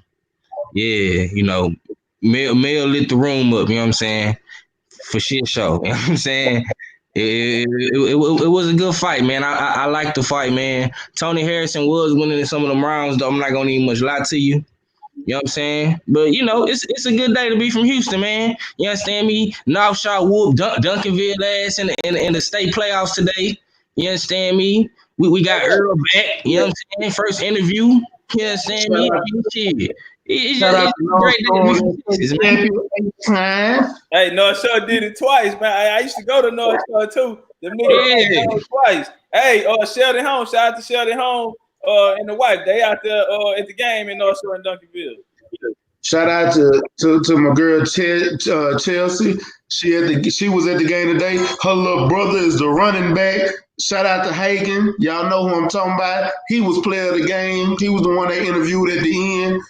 [SPEAKER 7] yeah, you know, Mel lit the room up. You know what I'm saying? For shit show. You know what I'm saying? It was a good fight, man. I like the fight, man. Tony Harrison was winning some of them rounds, though. I'm not gonna even much lie to you. You know what I'm saying? But it's a good day to be from Houston, man. You understand me? North Shore whoop Duncanville ass in the state playoffs today. You understand me? We got Earl back. You know what I'm saying? First interview. You understand me? Shit. It's just a great day to be from Texas, man.
[SPEAKER 6] Hey, North Shore did it twice, man. I used to go to North Shore too. Them niggas twice. Hey, Sheldon Holmes, shout out to Sheldon Holmes and the wife. They out there at the game in North Shore and Duncanville.
[SPEAKER 1] Shout out to my girl Chelsea. She was at the game today. Her little brother is the running back. Shout out to Hagen. Y'all know who I'm talking about. He was player of the game. He was the one that interviewed at the end.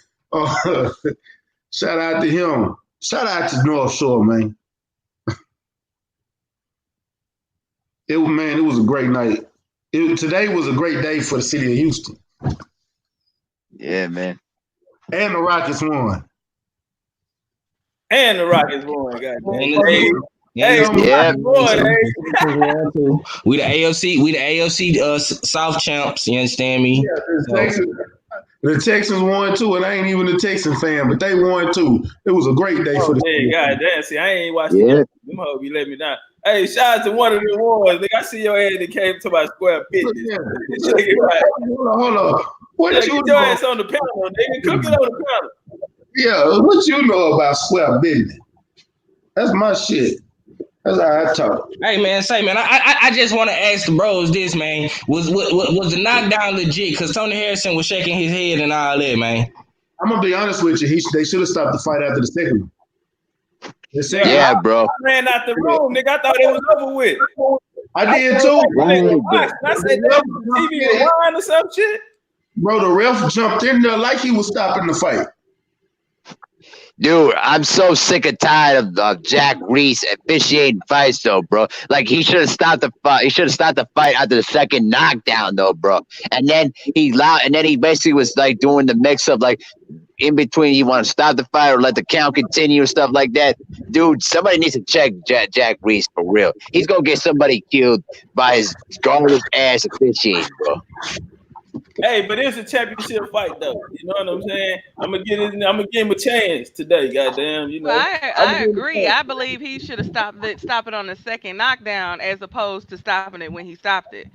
[SPEAKER 1] Shout out to him. Shout out to North Shore, man. It was a great night. Today was a great day for the city of Houston.
[SPEAKER 5] Yeah, man.
[SPEAKER 1] And the Rockets won.
[SPEAKER 6] Goddamn.
[SPEAKER 7] Yeah. We the AFC South champs. You understand me?
[SPEAKER 1] Yeah, the Texans won too, and I ain't even a Texan fan, but they won too. It was a great day for the
[SPEAKER 6] team. Goddamn, see, I ain't watching them hoes. You let me down. Hey, shout out to one of the ones. Nigga, I see your ass that came to my square business.
[SPEAKER 1] Yeah. Hold on. What you
[SPEAKER 6] get your ass on the panel, nigga. Cook it on the panel.
[SPEAKER 1] Yeah, what you know about square business? That's my shit. That's how I talk.
[SPEAKER 7] Hey man, I just want to ask the bros this, man. Was the knockdown legit? Because Tony Harrison was shaking his head and all that, man.
[SPEAKER 1] I'm gonna be honest with you. They should have stopped the fight after the second one.
[SPEAKER 5] Yeah, bro.
[SPEAKER 6] I ran out the room, nigga. I thought it was over with.
[SPEAKER 1] I did too.
[SPEAKER 6] I said that TV wine or some shit.
[SPEAKER 1] Bro, the ref jumped in there like he was stopping the fight.
[SPEAKER 5] Dude, I'm so sick and tired of Jack Reese officiating fights, though, bro. Like, he should have stopped the fight. He should have stopped the fight after the second knockdown, though, bro. And then he basically was like doing the mix of like in between. You want to stop the fight or let the count continue and stuff like that. Dude, somebody needs to check Jack Reese for real. He's gonna get somebody killed by his garbage ass officiating, bro.
[SPEAKER 6] Hey, but it's a championship fight, though. You know what I'm saying? I'm gonna give him a chance today. Goddamn, you know.
[SPEAKER 3] Well, I agree. I believe he should have stopped it on the second knockdown as opposed to stopping it when he stopped it.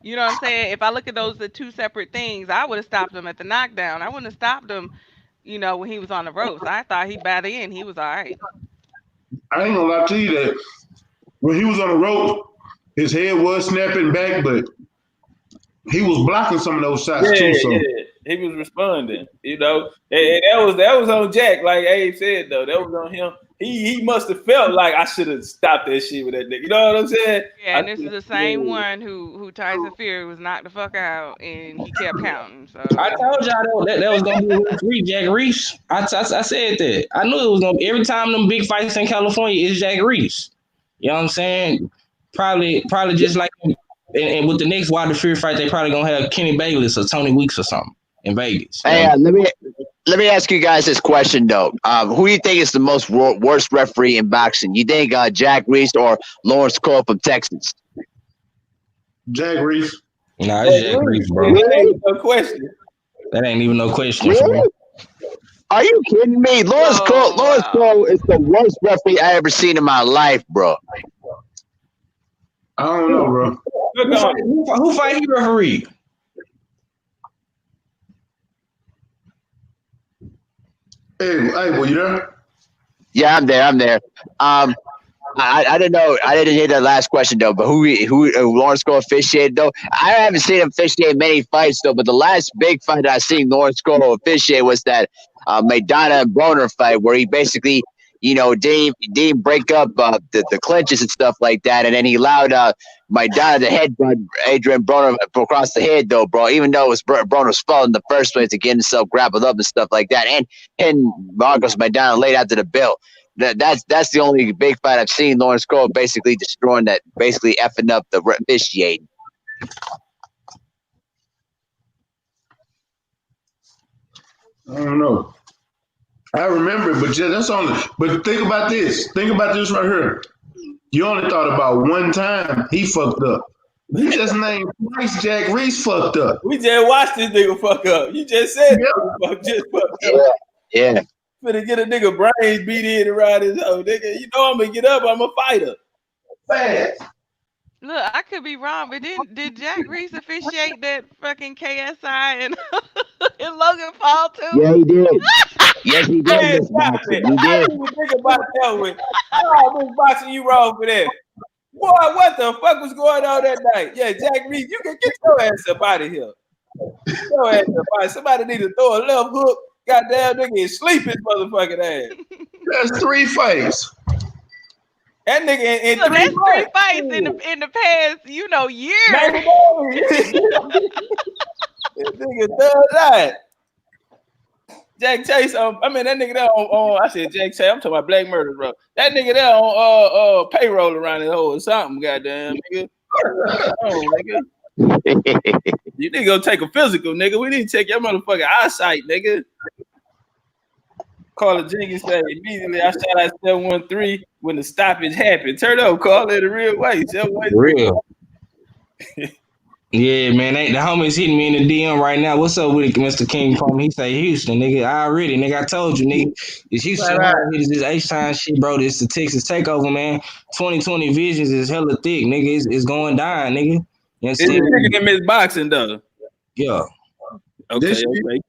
[SPEAKER 3] You know what I'm saying? If I look at those as two separate things, I would have stopped him at the knockdown. I wouldn't have stopped him, when he was on the ropes. I thought by the end he was all right.
[SPEAKER 1] I ain't gonna lie to you that when he was on the rope, his head was snapping back, but he was blocking some of those shots too. So.
[SPEAKER 6] Yeah, he was responding. And that was on Jack, like Abe said though. That was on him. He must have felt like I should have stopped that shit with that nigga. You know what I'm saying?
[SPEAKER 3] Yeah, and this is the same one who Tyson Fury was knocked the fuck out and he kept counting. So
[SPEAKER 7] I told y'all that was gonna be free Jack Reese. I said that. I knew it was gonna be every time them big fights in California is Jack Reese. You know what I'm saying? Probably just like. And with the next Wilder Fury fight, they probably gonna have Kenny Bayless or Tony Weeks or something in Vegas.
[SPEAKER 5] Hey, let me ask you guys this question though. Who do you think is the worst referee in boxing? You think Jack Reese or Lawrence Cole from Texas?
[SPEAKER 1] Jack Reese.
[SPEAKER 7] Nah, it's Jack Reese, bro.
[SPEAKER 6] That ain't no question.
[SPEAKER 7] That ain't even no question.
[SPEAKER 5] Really? Are you kidding me? Lawrence Cole is the worst referee I ever seen in my life, bro.
[SPEAKER 1] I don't know, bro.
[SPEAKER 7] Who fight he referee?
[SPEAKER 1] Hey, were you there?
[SPEAKER 5] Yeah, I'm there. I didn't know. I didn't hear that last question though. But who Lawrence Cole officiated though? I haven't seen him officiate many fights though. But the last big fight that I seen Lawrence Cole officiate was that Maidana and Broner fight where he basically. Didn't break up the clinches and stuff like that, and then he allowed Maidana to headbutt Adrian Broner across the head, though, bro. Even though it was Broner's fault in the first place to get himself grappled up and stuff like that, and Marcos Maidana laid out to the belt. That's the only big fight I've seen Lawrence Cole basically destroying that, basically effing up the officiating.
[SPEAKER 1] I don't know. I remember, but that's only. But think about this. Think about this right here. You only thought about one time he fucked up. You just named twice Jack Reese fucked up.
[SPEAKER 6] We just watched this nigga fuck up. You just said just fucked up.
[SPEAKER 5] Yeah.
[SPEAKER 6] Finna get a nigga brains beat in around his hoe, nigga. You know I'm gonna get up. I'm a fighter.
[SPEAKER 1] Fast.
[SPEAKER 3] Look, I could be wrong, but did Jack Reese officiate that fucking KSI and, and Logan Paul too?
[SPEAKER 5] Yeah, he did. Yes, he did.
[SPEAKER 6] Hey, stop it.
[SPEAKER 5] He
[SPEAKER 6] I
[SPEAKER 5] did.
[SPEAKER 6] didn't even think about that one. Oh, Miss Boxing, you wrong for that. Boy, what the fuck was going on that night? Yeah, Jack Reese, you can get your ass up out of here. Get your ass up out. Somebody need to throw a left hook. Goddamn nigga is sleeping motherfucking ass.
[SPEAKER 1] That's 3 fights.
[SPEAKER 6] That nigga in
[SPEAKER 3] Look,
[SPEAKER 6] 3
[SPEAKER 3] that's 3
[SPEAKER 6] fights.
[SPEAKER 3] fights in the past, year.
[SPEAKER 6] That nigga does that. Jack Chase, that nigga there on I said Jack Chase, I'm talking about Black Murder, bro. That nigga there on payroll around his hole or something, goddamn nigga. Oh, nigga. You need to go take a physical, nigga. We need to check your motherfucking eyesight, nigga. Carla Jenkins said immediately I shot at 713 when the stoppage happened. Turn up, call it a real way. 713.
[SPEAKER 7] Real. Yeah, man. The homies hitting me in the DM right now. What's up with it, Mr. King Palm? He say Houston, nigga. I told you, nigga. It's Houston. It's this H-time shit, bro. This the Texas takeover, man. 2020 visions is hella thick, nigga. It's going down, nigga. You
[SPEAKER 6] It's bigger than Miss Boxing, though.
[SPEAKER 7] Yeah.
[SPEAKER 6] Okay,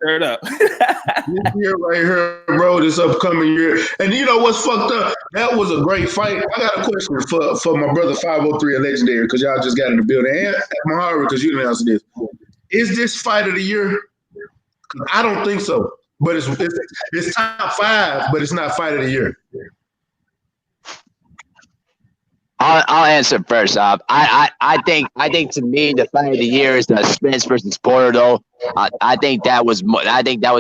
[SPEAKER 6] turn up.
[SPEAKER 1] This year right here, bro, this upcoming year. And you know what's fucked up? That was a great fight. I got a question for my brother 503 at Legendary, because y'all just got in the building. And Mahara, because you didn't answer this. Is this fight of the year? I don't think so. But it's top 5, but it's not fight of the year.
[SPEAKER 5] I'll answer first. I think to me the fight of the year is the Spence versus Porter. Though I think that was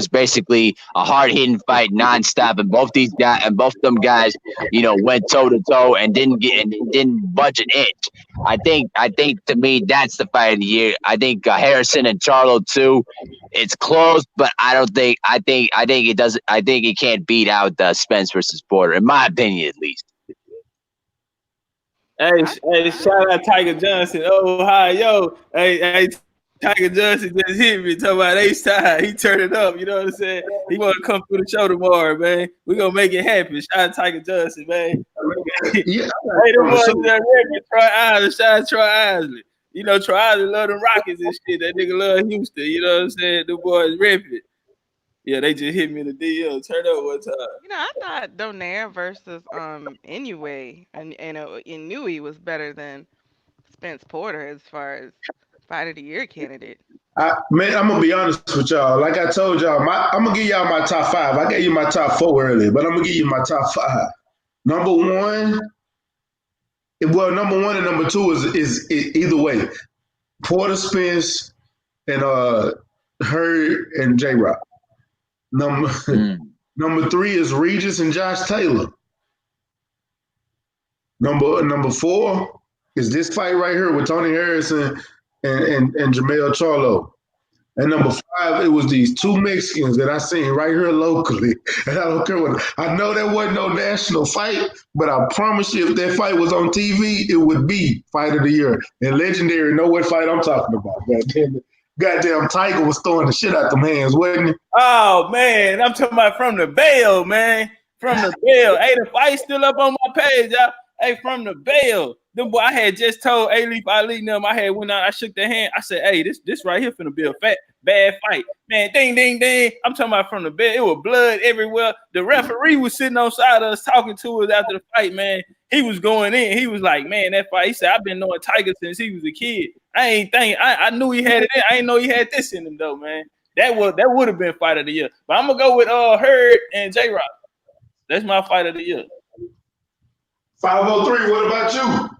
[SPEAKER 5] basically a hard hitting fight nonstop, and both of them guys, went toe to toe and didn't budge an inch. I think to me that's the fight of the year. I think Harrison and Charlo too. It's close, but I think it doesn't. I think it can't beat out Spence versus Porter, in my opinion at least.
[SPEAKER 6] Hey, shout out Tiger Johnson, Ohio. Hey, Tiger Johnson just hit me talking about H-time. He turned it up, you know what I'm saying? He want to come through the show tomorrow, man. We gonna make it happen. Shout out Tiger Johnson, man.
[SPEAKER 1] Yeah.
[SPEAKER 6] Hey, the boys that record, Troy Isley. Shout out Troy Isley. You know, Troy Isley love them Rockets and shit. That nigga love Houston, you know what I'm saying? The boys ripping. Yeah, they just hit me in the DM. Turn up one time.
[SPEAKER 3] I thought Donaire versus Inoue and Inoue was better than Spence Porter as far as fight of the year candidate.
[SPEAKER 1] Man, I'm gonna be honest with y'all. Like I told y'all, I'm gonna give y'all my top 5. I gave you my top 4 earlier, but I'm gonna give you my top 5. Number one and number 2 is either way. Porter, Spence, and Hurd and J-Rock. Number 3 is Regis and Josh Taylor. Number 4 is this fight right here with Tony Harrison and Jermell Charlo. And number 5, it was these 2 Mexicans that I seen right here locally. And I don't care what. I know there wasn't no national fight, but I promise you, if that fight was on TV, it would be fight of the year. And Legendary know what fight I'm talking about. Goddamn Tiger was throwing the shit out them hands, wasn't he?
[SPEAKER 6] Oh, man. I'm talking about from the Bell, man. From the Bell. Hey, the fight's still up on my page, y'all. Hey, from the Bell. Them boy, I had just told A-Leaf Ali them. I had went out, I shook their hand. I said, hey, this right here finna be a bad fight. Man, ding, ding, ding. I'm talking about from the bed. It was blood everywhere. The referee was sitting on side of us talking to us after the fight, man. He was going in. He was like, man, that fight. He said, I've been knowing Tiger since he was a kid. I knew he had it in. I didn't know he had this in him, though, man. That would have been fight of the year. But I'm going to go with Hurd and J-Rock. That's my fight of the year.
[SPEAKER 1] 503, what about you?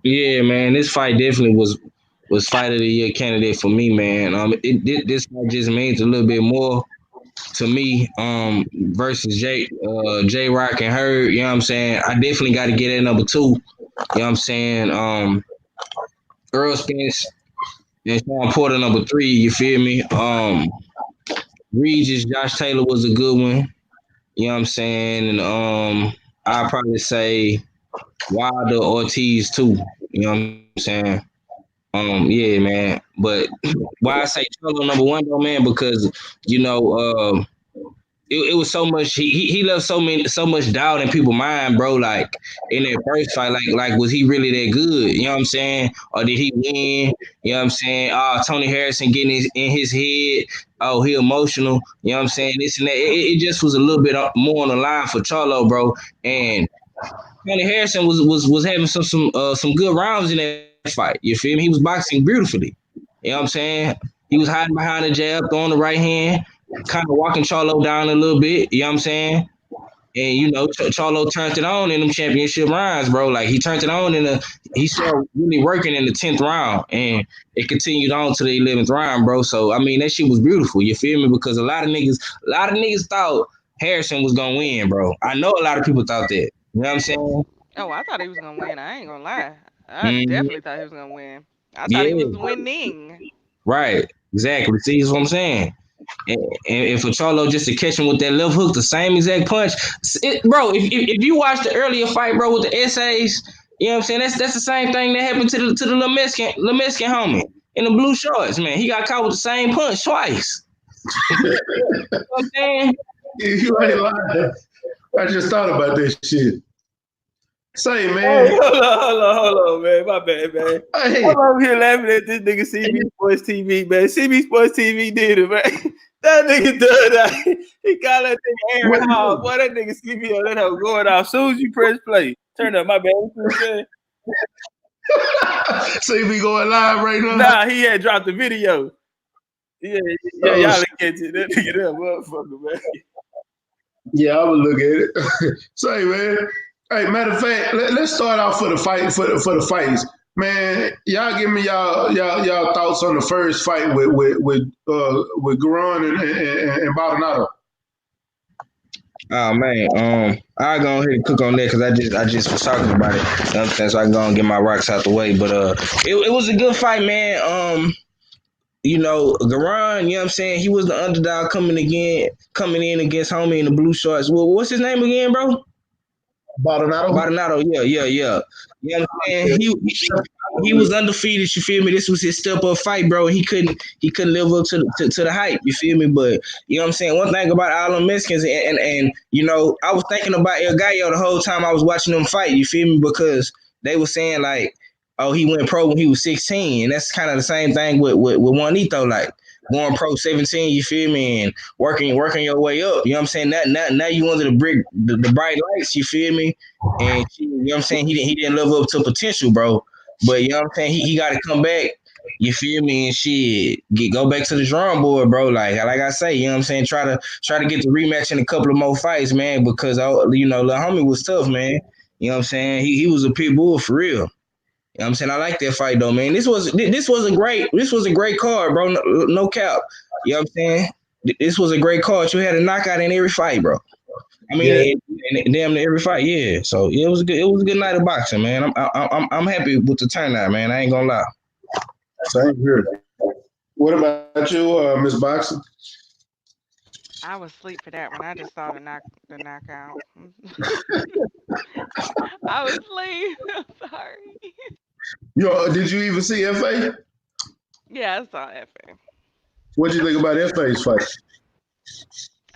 [SPEAKER 7] Yeah, man, this fight definitely was fight of the year candidate for me, man. This fight just means a little bit more to me versus J-Rock and Hurd. You know what I'm saying? I definitely got to get at number 2. You know what I'm saying? Earl Spence and Sean Porter number 3. You feel me? Regis, Josh Taylor was a good one. You know what I'm saying? And I'd probably say Wilder Ortiz too. You know what I'm saying? Yeah, man. But why I say Charlo number one though, man, because you know, it was so much. He left so much doubt in people's mind, bro. Like in that first fight, like was he really that good? You know what I'm saying? Or did he win? You know what I'm saying? Tony Harrison getting in his head. Oh, he emotional. You know what I'm saying? This and that. It just was a little bit more on the line for Charlo, bro. And Tony Harrison was having some good rounds in that fight. You feel me? He was boxing beautifully. You know what I'm saying? He was hiding behind the jab, throwing the right hand, kind of walking Charlo down a little bit. You know what I'm saying? And you know, Charlo turned it on in them championship rounds, bro. Like he turned it on he started really working in the 10th round, and it continued on to the 11th round, bro. So I mean, that shit was beautiful. You feel me? Because a lot of niggas thought Harrison was gonna win, bro. I know a lot of people thought that. You know what I'm saying?
[SPEAKER 3] Oh, I thought he was gonna win. I ain't gonna lie. I
[SPEAKER 7] Mhm.
[SPEAKER 3] definitely thought he was gonna win. I thought he was
[SPEAKER 7] Yeah,
[SPEAKER 3] winning.
[SPEAKER 7] right. Exactly. See, that's what I'm saying. And for Charlo just to catch him with that left hook, the same exact punch, bro. If you watch the earlier fight, bro, with the essays, you know what I'm saying? That's the same thing that happened to the little Mexican homie in the blue shorts, man. He got caught with the same punch twice. You know what I'm saying?
[SPEAKER 1] You ain't lying. I just thought about this shit. Say, man.
[SPEAKER 6] Hey, hold on, man. My bad, man. Hey. I'm over here laughing at this nigga CB Sports TV, man. CB Sports TV did it, man. That nigga done that. He got that thing Aaron Hall. Boy, that nigga CB on that hoe going off. As soon as you press play, turn up. My bad.
[SPEAKER 1] CB going live right now?
[SPEAKER 6] Nah, he had dropped the video. Yeah, y'all catch it. That nigga that motherfucker, man.
[SPEAKER 1] Yeah, I would look at it. Say, man. Hey, matter of fact, let's start off for the fight for the fights, man. Y'all give me y'all thoughts on the first fight with Garon and Baldonado.
[SPEAKER 7] Oh man, I'll go ahead and cook on that because I just was talking about it. You know what I'm saying? So I can go and get my rocks out the way. But it was a good fight, man. You know, Garon, you know what I'm saying? He was the underdog coming in against homie in the blue shorts. Well, what's his name again, bro? Baldonado, yeah. You know what I'm saying? He was undefeated, you feel me? This was his step up fight, bro. He couldn't live up to the hype, you feel me? But you know what I'm saying? One thing about all them Mexicans and you know, I was thinking about El Gallo the whole time I was watching them fight, you feel me? Because they were saying like, oh, he went pro when he was 16, and that's kind of the same thing with Juanito, like going pro 17, you feel me, and working your way up. You know what I'm saying? Now you under the bright lights, you feel me? And you know what I'm saying? He didn't live up to potential, bro. But you know what I'm saying? He got to come back. You feel me? And shit, go back to the drawing board, bro. Like I say, you know what I'm saying? Try to get the rematch in a couple of more fights, man. Because you know, little homie was tough, man. You know what I'm saying? He was a pit bull for real. You know what I'm saying? I like that fight though, man. This was a great card, bro. No cap. You know what I'm saying? This was a great card. You had a knockout in every fight, bro. I mean, in damn near every fight, yeah. So yeah, it was a good night of boxing, man. I'm happy with the turnout, man. I ain't gonna lie.
[SPEAKER 1] Same here. What about you, Miss Boxing?
[SPEAKER 3] I was asleep for that one. I just saw the knockout. I was asleep. I'm sorry.
[SPEAKER 1] Did you even see FA?
[SPEAKER 3] Yeah, I saw FA.
[SPEAKER 1] What did you think about FA's fight?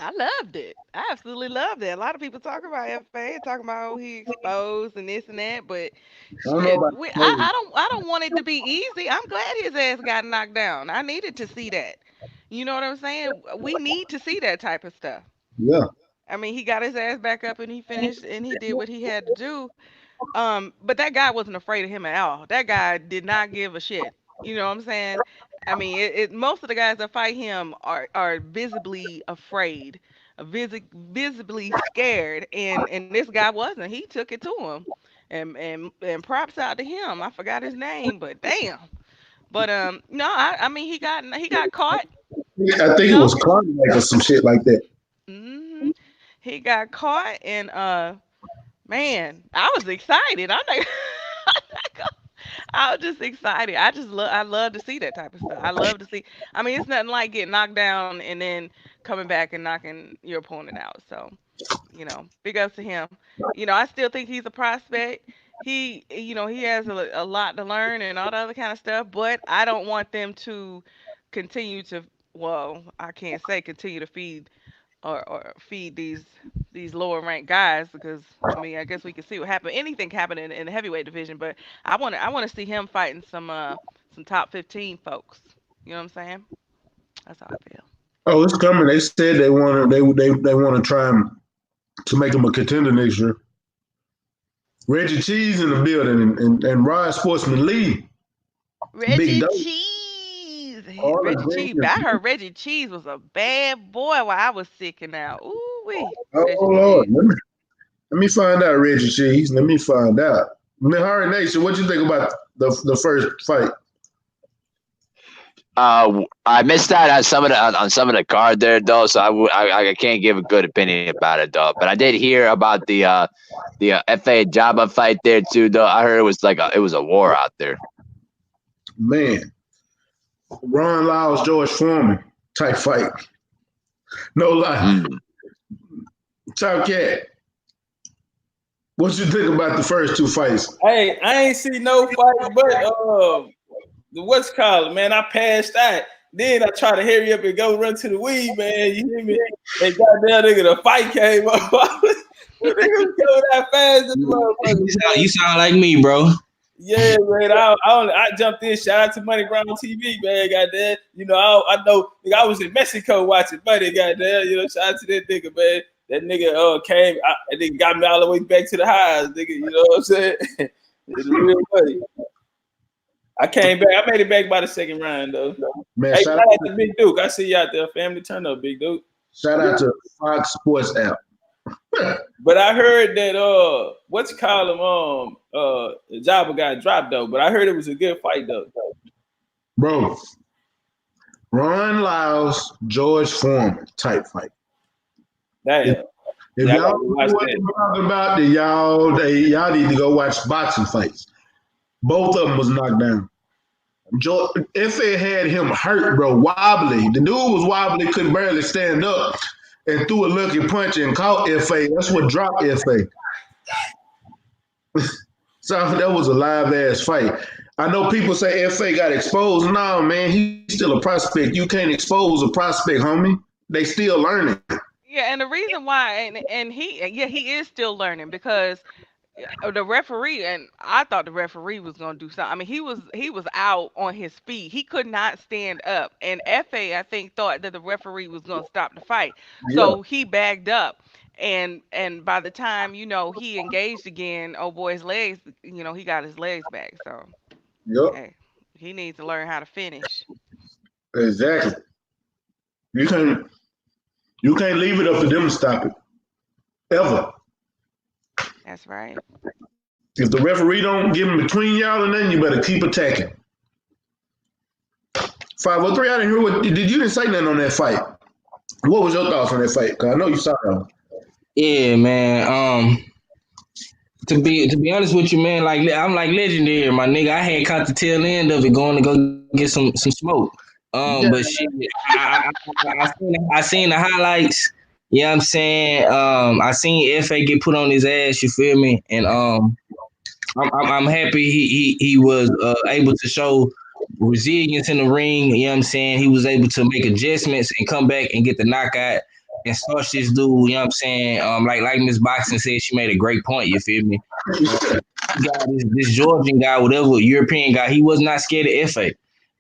[SPEAKER 3] I loved it. I absolutely loved it. A lot of people talk about FA, talking about he exposed and this and that, but shit, I don't want it to be easy. I'm glad his ass got knocked down. I needed to see that. You know what I'm saying? We need to see that type of stuff.
[SPEAKER 1] Yeah.
[SPEAKER 3] I mean, he got his ass back up and he finished and he did what he had to do. But that guy wasn't afraid of him at all. That guy did not give a shit. You know what I'm saying? I mean, most of the guys that fight him are visibly afraid, visibly scared, and this guy wasn't. He took it to him, and props out to him. I forgot his name, but damn. But no, I mean he got caught.
[SPEAKER 1] I think it was Klondike or some shit like that.
[SPEAKER 3] Hmm. He got caught, and man, I was excited. I'm like, I was just excited. I love to see that type of stuff. I love to see. I mean, it's nothing like getting knocked down and then coming back and knocking your opponent out. So, you know, big ups to him. You know, I still think he's a prospect. he has a lot to learn and all the other kind of stuff. But I don't want them to continue to. Well, I can't say continue to feed or feed these lower ranked guys because I mean I guess we can see what happened. Anything can happen in the heavyweight division, but I want to see him fighting some top 15 folks. You know what I'm saying? That's how I feel.
[SPEAKER 1] Oh, it's coming. They said they want to try to make him a contender next year. Reggie Cheese in the building and Rod Sportsman Lee.
[SPEAKER 3] Reggie Cheese. Reggie Cheese. I heard Reggie Cheese was a bad boy while I was sick and out. Ooh wee.
[SPEAKER 1] Oh Lord. Let me find out, Reggie Cheese. Let me find out. Mihari Nation, what you think about the first fight?
[SPEAKER 5] I missed out on some of the card there though, so I can't give a good opinion about it though. But I did hear about the FA Jabba fight there too though. I heard it was a war out there.
[SPEAKER 1] Man, Ron Lyles, George Foreman type fight. No lie. Top Cat, what you think about the first two fights?
[SPEAKER 6] Hey, I ain't see no fight, but what's called, man? I passed out. Then I try to hurry up and go run to the weed, man. You hear me? And goddamn nigga, the fight came up. The nigga was that fast.
[SPEAKER 7] You sound like me, bro.
[SPEAKER 6] Yeah, man. I jumped in. Shout out to Money Brown TV, man. Goddamn. You know, I know. Nigga, I was in Mexico watching Money. Goddamn. You know, shout out to that nigga, man. That nigga came. That nigga got me all the way back to the highs, nigga. You know what I'm saying? It's real funny. I came back. I made it back by the second round, though. Man, hey, shout out to Big Duke. I see you out there. Family, turn up, Big Duke.
[SPEAKER 1] Shout out to Fox Sports app.
[SPEAKER 6] But I heard that what's it called Jabba got dropped though. But I heard it was a good fight though.
[SPEAKER 1] Bro, Ron Lyles, George Foreman type fight.
[SPEAKER 6] Damn.
[SPEAKER 1] If y'all know what I'm talking about, then y'all need to go watch boxing fights. Both of them was knocked down. F.A. had him hurt, bro, wobbly. The dude was wobbly, could barely stand up, and threw a lucky punch and caught F.A. That's what dropped F.A. So that was a live-ass fight. I know people say F.A. got exposed. No, man, he's still a prospect. You can't expose a prospect, homie. They still learning.
[SPEAKER 3] Yeah, and the reason why, and he is still learning because the referee, and I thought the referee was gonna do something. I mean, he was out on his feet. He could not stand up, and F.A. I think thought that the referee was gonna stop the fight, so he backed up. And by the time he engaged again, oh boy's legs, he got his legs back. So hey, he needs to learn how to finish.
[SPEAKER 1] Exactly. You can't leave it up to them to stop it ever.
[SPEAKER 3] That's right.
[SPEAKER 1] If the referee don't get in between y'all and then you better keep attacking. 503, I didn't hear you didn't say nothing on that fight. What was your thoughts on that fight? Because I know you saw it.
[SPEAKER 7] Yeah, man. To be honest with you, man, I'm like legendary, my nigga. I had caught the tail end of it going to go get some smoke. But shit, I seen the highlights. You know what I'm saying? I seen F.A. get put on his ass, you feel me? And I'm happy he was able to show resilience in the ring. You know what I'm saying? He was able to make adjustments and come back and get the knockout and starch this dude. You know what I'm saying? Like Miss Boxing said, she made a great point, you feel me? This Georgian guy, whatever, European guy, he was not scared of F.A.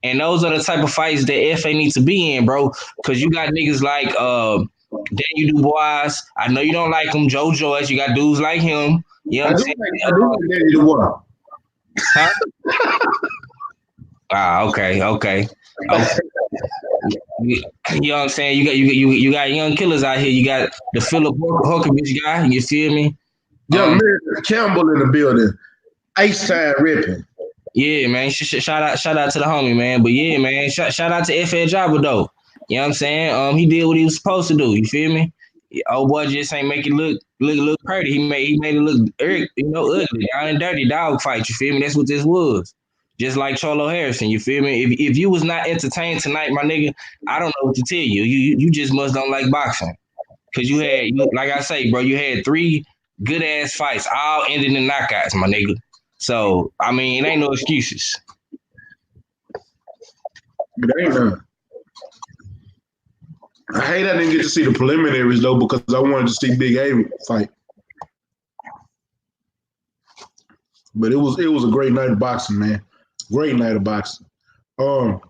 [SPEAKER 7] And those are the type of fights that F.A. needs to be in, bro. Because you got niggas like Daniel Dubois. I know you don't like him. Joe Joyce. You got dudes like him. You know what I'm saying?
[SPEAKER 1] I do like Daniel Dubois.
[SPEAKER 7] Huh? Okay. You know what I'm saying? You got young killers out here. You got the Philip Horkovich guy. You feel me?
[SPEAKER 1] Young Campbell in the building. Ice time ripping.
[SPEAKER 7] Yeah, man. Shout out to the homie, man. But yeah, man. Shout out to F.A. Jabba though. You know what I'm saying? He did what he was supposed to do. You feel me? Old boy just ain't make it look pretty. He made it look ugly, down and dirty dog fight. You feel me? That's what this was. Just like Charlo Harrison. You feel me? If you was not entertained tonight, my nigga, I don't know what to tell you. You just must don't like boxing. Cause you had, like I say, bro, you had 3 good ass fights, all ended in knockouts, my nigga. So I mean, it ain't no excuses.
[SPEAKER 1] It ain't none. I hate I didn't get to see the preliminaries though because I wanted to see Big A fight. But it was a great night of boxing, man. Great night of boxing. One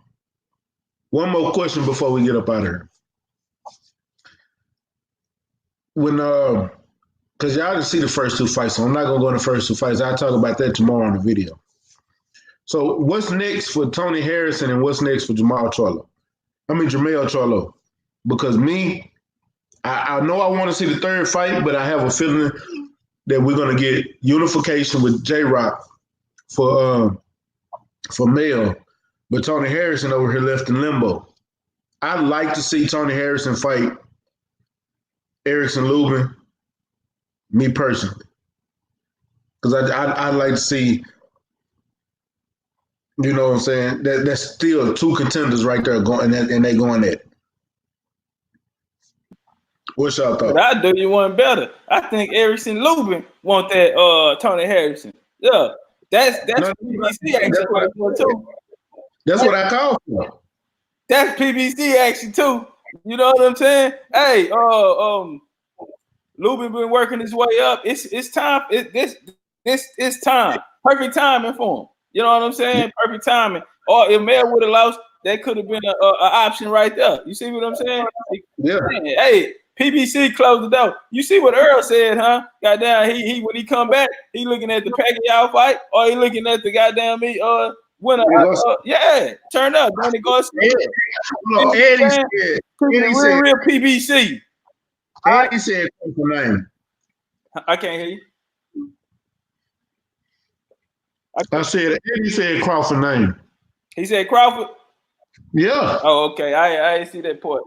[SPEAKER 1] more question before we get up out of here. When because y'all didn't see the first two fights, so I'm not gonna go in the first two fights. I'll talk about that tomorrow on the video. So what's next for Tony Harrison and what's next for Jermell Charlo? Because I know I want to see the third fight, but I have a feeling that we're gonna get unification with J-Rock for male, but Tony Harrison over here left in limbo. I'd like to see Tony Harrison fight Erickson Lubin, me personally, because I'd like to see, you know what I'm saying, that's still two contenders right there going, and they going at it. What's your thought?
[SPEAKER 6] But I do you one better. I think Erickson Lubin want that Tony Harrison. Yeah, that's PBC action too.
[SPEAKER 1] That's what I call for.
[SPEAKER 6] That's PBC action too. You know what I'm saying? Hey, Lubin been working his way up. It's time. It's time. Perfect timing for him. You know what I'm saying? Perfect timing. Or if Mel would have lost, that could have been an option right there. You see what I'm saying?
[SPEAKER 1] Yeah.
[SPEAKER 6] Hey, PBC closed the door. You see what Earl said, huh? Goddamn, he when he come back, he looking at the Pacquiao fight, or he looking at the goddamn winner. Yeah, turn up. Then it goes.
[SPEAKER 1] Eddie said.
[SPEAKER 6] Real PBC.
[SPEAKER 1] Eddie said Crawford name.
[SPEAKER 6] I can't hear you.
[SPEAKER 1] I said Eddie said Crawford name.
[SPEAKER 6] He said Crawford.
[SPEAKER 1] Yeah.
[SPEAKER 6] Oh, okay. I didn't see that part.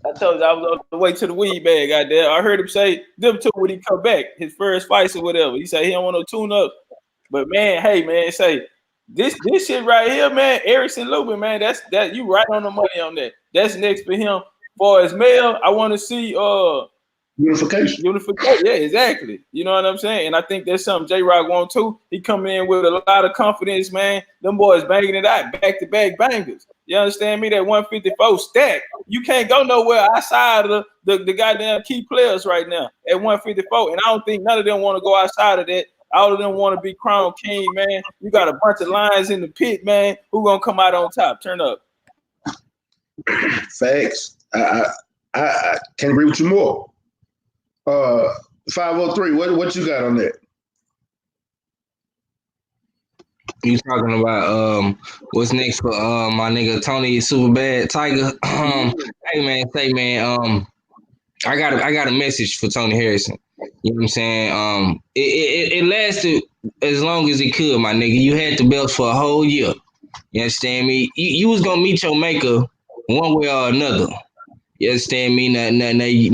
[SPEAKER 6] I told you I was on the way to the weed bag out there. I heard him say them two when he come back, his first fights or whatever. He said he don't want no tune-up. But man, hey man, say this shit right here, man. Erickson Lubin, man, that you right on the money on that. That's next for him. For as male, I want to see
[SPEAKER 1] unification.
[SPEAKER 6] Yeah, exactly. You know what I'm saying? And I think that's something J-Rock want too. He coming in with a lot of confidence, man. Them boys banging it out, back-to-back bangers. You understand me? That 154 stack. You can't go nowhere outside of the goddamn key players right now at 154. And I don't think none of them want to go outside of that. All of them want to be crown king, man. You got a bunch of lions in the pit, man. Who gonna come out on top? Turn up.
[SPEAKER 1] Facts. I can't agree with you more. 503. What you got on that?
[SPEAKER 7] You talking about what's next for my nigga Tony Superbad Tiger? Hey man, I got a message for Tony Harrison. You know what I'm saying? It lasted as long as it could, my nigga. You had the belts for a whole year. You understand me? You was gonna meet your maker one way or another. You understand me? Now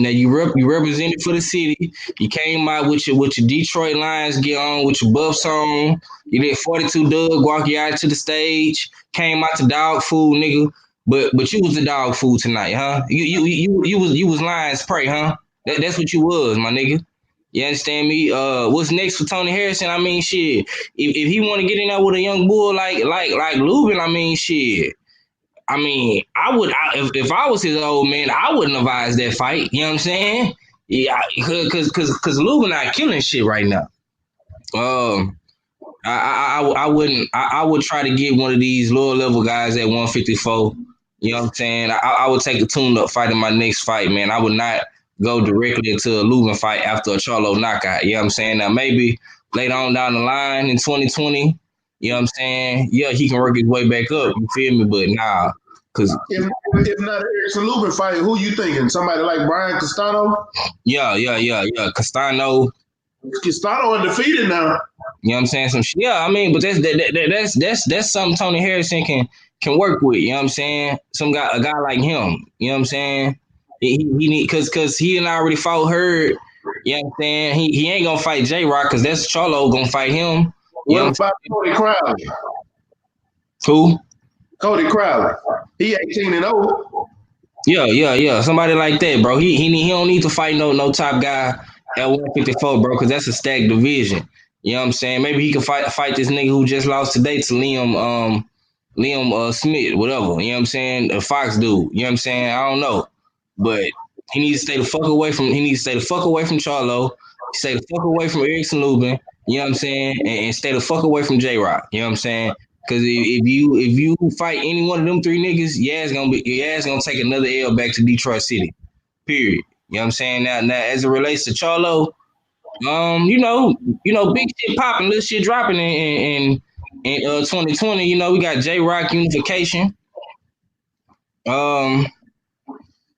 [SPEAKER 7] you represented for the city. You came out with your Detroit Lions gear on, with your buffs on. You did 42 Doug walk you out to the stage. Came out to dog food, nigga. But you was the dog food tonight, huh? You was Lions prey, huh? That's what you was, my nigga. You understand me? What's next for Tony Harrison? I mean, shit. If he want to get in there with a young bull like Lubin, I mean, shit. I mean, if I was his old man, I wouldn't advise that fight. You know what I'm saying? Yeah, because Lubin not killing shit right now. I wouldn't. I would try to get one of these lower level guys at 154. You know what I'm saying? I would take a tune-up fight in my next fight, man. I would not go directly into a Lubin fight after a Charlo knockout. You know what I'm saying? Now, maybe later on down the line in 2020, you know what I'm saying? Yeah, he can work his way back up. You feel me? But nah. Cause
[SPEAKER 1] if not Erickson Lubin fight, who you thinking? Somebody like Brian Castano?
[SPEAKER 7] Yeah. Castano
[SPEAKER 1] undefeated now.
[SPEAKER 7] You know what I'm saying? Some shit. Yeah, I mean, but that's something Tony Harrison can work with. You know what I'm saying? A guy like him. You know what I'm saying? He need because he and I already fought Hurd. You know what I'm saying? He ain't gonna fight J-Rock because that's Charlo gonna fight him.
[SPEAKER 1] What about Cody Crowley?
[SPEAKER 7] Who?
[SPEAKER 1] Cody Crowley. He 18-0.
[SPEAKER 7] Yeah. Somebody like that, bro. He don't need to fight no top guy at 154, bro, because that's a stacked division. You know what I'm saying? Maybe he could fight this nigga who just lost today to Liam Smith, whatever. You know what I'm saying? A Fox dude. You know what I'm saying? I don't know. But he needs to stay the fuck away from Charlo. Stay the fuck away from Erickson Lubin. You know what I'm saying? And stay the fuck away from J-Rock. You know what I'm saying? Because if you fight any one of them three niggas, your ass gonna take another L back to Detroit City. Period. You know what I'm saying? Now as it relates to Charlo, you know, big shit popping, little shit dropping in 2020. You know, we got J-Rock unification.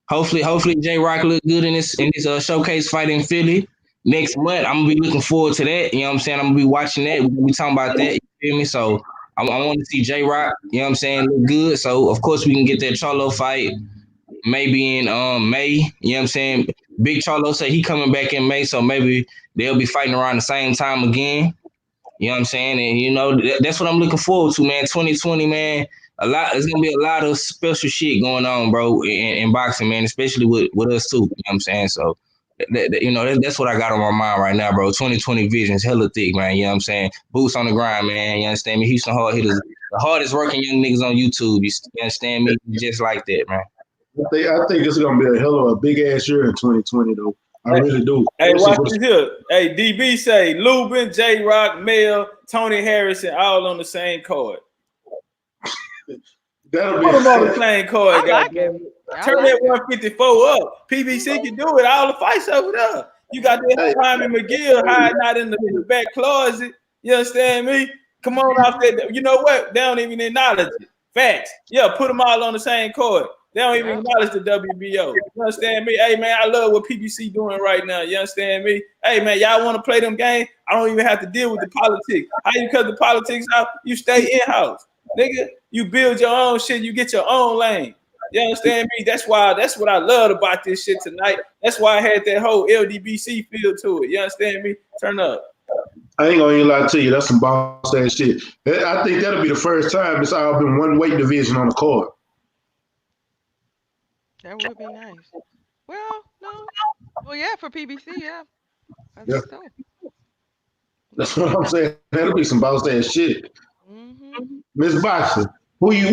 [SPEAKER 7] Hopefully J-Rock look good in this showcase fight in Philly next month. I'm gonna be looking forward to that. You know what I'm saying? I'm gonna be watching that. We're gonna be talking about that. You feel me? So I want to see J-Rock. You know what I'm saying? Look good. So of course we can get that Charlo fight maybe in May. You know what I'm saying? Big Charlo said he coming back in May, so maybe they'll be fighting around the same time again. You know what I'm saying? And you know that's what I'm looking forward to, man. 2020, man. There's gonna be a lot of special shit going on, bro, in boxing, man, especially with us too. You know what I'm saying? So that's what I got on my mind right now, bro. 2020 vision's hella thick, man. You know what I'm saying? Boots on the grind, man. You understand me? Houston hard hitters, the hardest working young niggas on YouTube. You understand me? Just like that, man.
[SPEAKER 1] I think it's gonna be a hell of a big ass year in 2020, though. I really do.
[SPEAKER 6] Hey, watch this here. Hey, DB say Lubin, J-Rock, Mel, Tony Harrison, all on the same card.
[SPEAKER 1] That'll be
[SPEAKER 6] put them on the same card, guys. Turn that 154 up. PBC can do it. All the fights over there. You got that Tommy McGill hiding out in the back closet. You understand me? Come on out there. You know what? They don't even acknowledge it. Facts. Yeah, put them all on the same card. They don't even acknowledge the WBO. You understand me? Hey, man, I love what PBC doing right now. You understand me? Hey, man, y'all want to play them games? I don't even have to deal with the politics. How you cut the politics out? You stay in-house. Nigga, you build your own shit. You get your own lane. You understand me? That's what I love about this shit tonight. That's why I had that whole LDBC feel to it. You understand me? Turn up.
[SPEAKER 1] I ain't gonna even lie to you. That's some boss ass shit. I think that'll be the first time it's all been one weight division on the card.
[SPEAKER 3] That would be nice. Well, no. Well, yeah, for PBC, yeah. I think so.
[SPEAKER 1] That's what I'm saying. That'll be some boss ass shit. Miss Boxer, what do you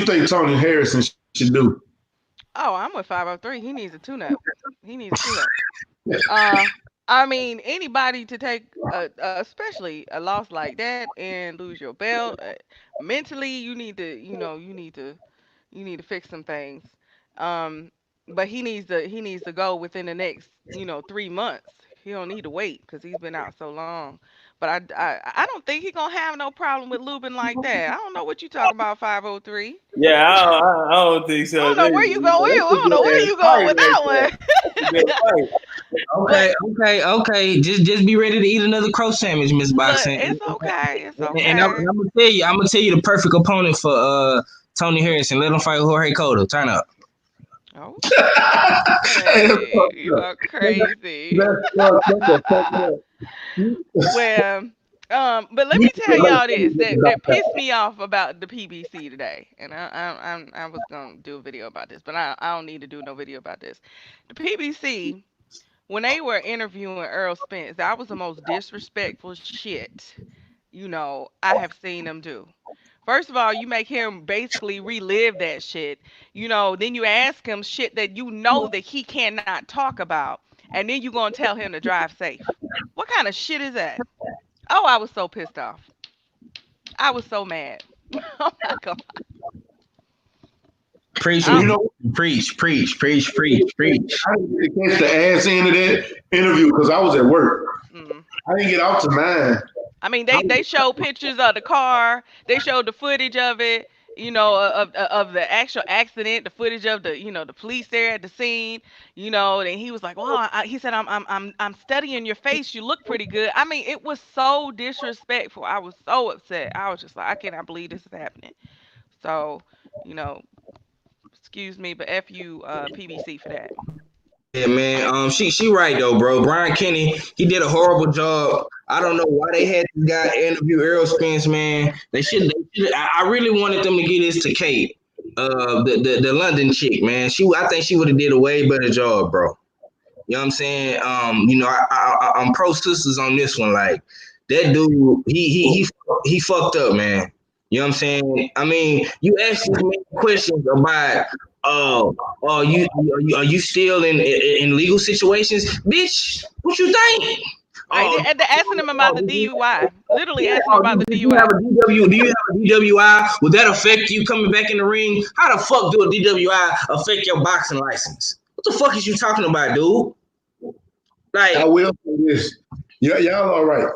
[SPEAKER 1] think Tony Harrison should do?
[SPEAKER 3] Oh, I'm with 503. He needs a tune-up. I mean, anybody to take, especially a loss like that and lose your belt, mentally, you need to fix some things. But he needs to go within the next, 3 months. He don't need to wait because he's been out so long. But I don't think he's gonna have no problem with Lubin like that. I don't know what you talking about, 503.
[SPEAKER 6] Yeah, I don't think so.
[SPEAKER 3] I don't know where you going. I don't know where you going with that
[SPEAKER 7] one. Okay. Just be ready to eat another crow sandwich, Miss Boxing.
[SPEAKER 3] It's okay.
[SPEAKER 7] And I'm gonna tell you the perfect opponent for Tony Harrison. Let him fight Jorge Cotto. Turn up.
[SPEAKER 3] Oh, hey, you are crazy. Well, but let me tell y'all this that pissed me off about the PBC today, and I was gonna do a video about this, but I don't need to do no video about this. The PBC, when they were interviewing Earl Spence, that was the most disrespectful shit I have seen them do. First of all, you make him basically relive that shit. Then you ask him shit that that he cannot talk about. And then you're going to tell him to drive safe. What kind of shit is that? Oh, I was so pissed off. I was so mad. I'm not going to lie.
[SPEAKER 1] Preach. Preach.
[SPEAKER 7] I didn't
[SPEAKER 1] catch the ass end of that interview because I was at work. I didn't get out to 9.
[SPEAKER 3] I mean, they showed pictures of the car. They showed the footage of it, of the actual accident, the footage of the police there at the scene, and he was like, well, he said, I'm studying your face. You look pretty good. I mean, it was so disrespectful. I was so upset. I was just like, I cannot believe this is happening. So, excuse me, but F you, PBC for that.
[SPEAKER 7] Yeah, man. She right though, bro. Brian Kenny, he did a horrible job. I don't know why they had this guy interview Earl Spence, man. They should. I really wanted them to get this to Kate, the London chick, man. I think she would have did a way better job, bro. You know what I'm saying? I'm pro sisters on this one. Like that dude, he fucked up, man. You know what I'm saying? I mean, you asked this man questions about, are you still in legal situations, bitch? What you think?
[SPEAKER 3] They're asking him about the DUI. Literally asking him about the
[SPEAKER 7] Do you have
[SPEAKER 3] DUI.
[SPEAKER 7] a DWI? Would that affect you coming back in the ring? How the fuck do a DWI affect your boxing license? What the fuck is you talking about, dude? Like,
[SPEAKER 1] I will say this. Yeah, y'all all right.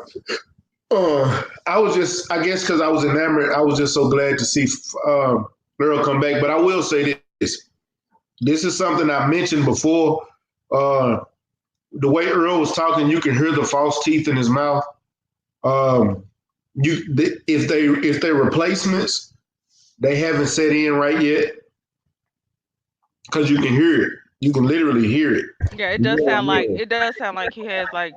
[SPEAKER 1] I guess because I was enamored, I was just so glad to see Earl come back. But I will say this. This is something I mentioned before. The way Earl was talking, you can hear the false teeth in his mouth. If they're replacements, they haven't set in right yet because you can hear it. You can literally hear it.
[SPEAKER 3] Yeah, it does sound like he has like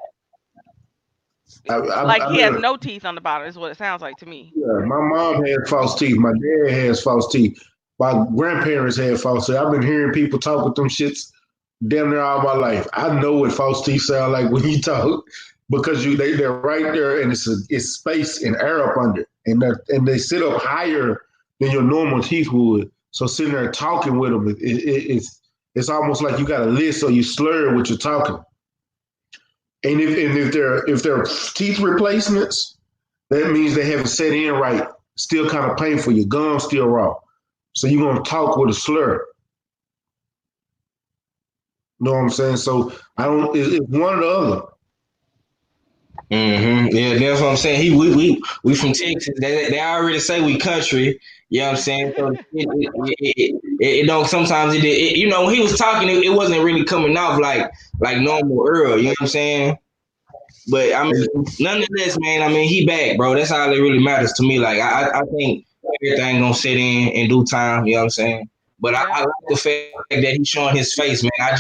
[SPEAKER 3] he has no teeth on the bottom. Is what it sounds like to me.
[SPEAKER 1] Yeah, my mom has false teeth. My dad has false teeth. My grandparents had false teeth. I've been hearing people talk with them shits damn near all my life. I know what false teeth sound like when you talk because they're right there and it's space and air up under and they sit up higher than your normal teeth would. So sitting there talking with them, it's almost like you got a list or you slur what you're talking. And if they're teeth replacements, that means they haven't set in right. Still kind of painful. Your gums still raw. So you're gonna talk with a slur. You know what I'm saying? So it's one or the other.
[SPEAKER 7] Yeah, that's what I'm saying. We from Texas. They already say we country. You know what I'm saying? So it don't sometimes you know when he was talking it wasn't really coming off like normal Earl. You know what I'm saying? But I mean, nonetheless, man. I mean, he back, bro. That's all that really matters to me. Like I think everything gonna sit in due time. You know what I'm saying? But I like the fact that he's showing his face, man. I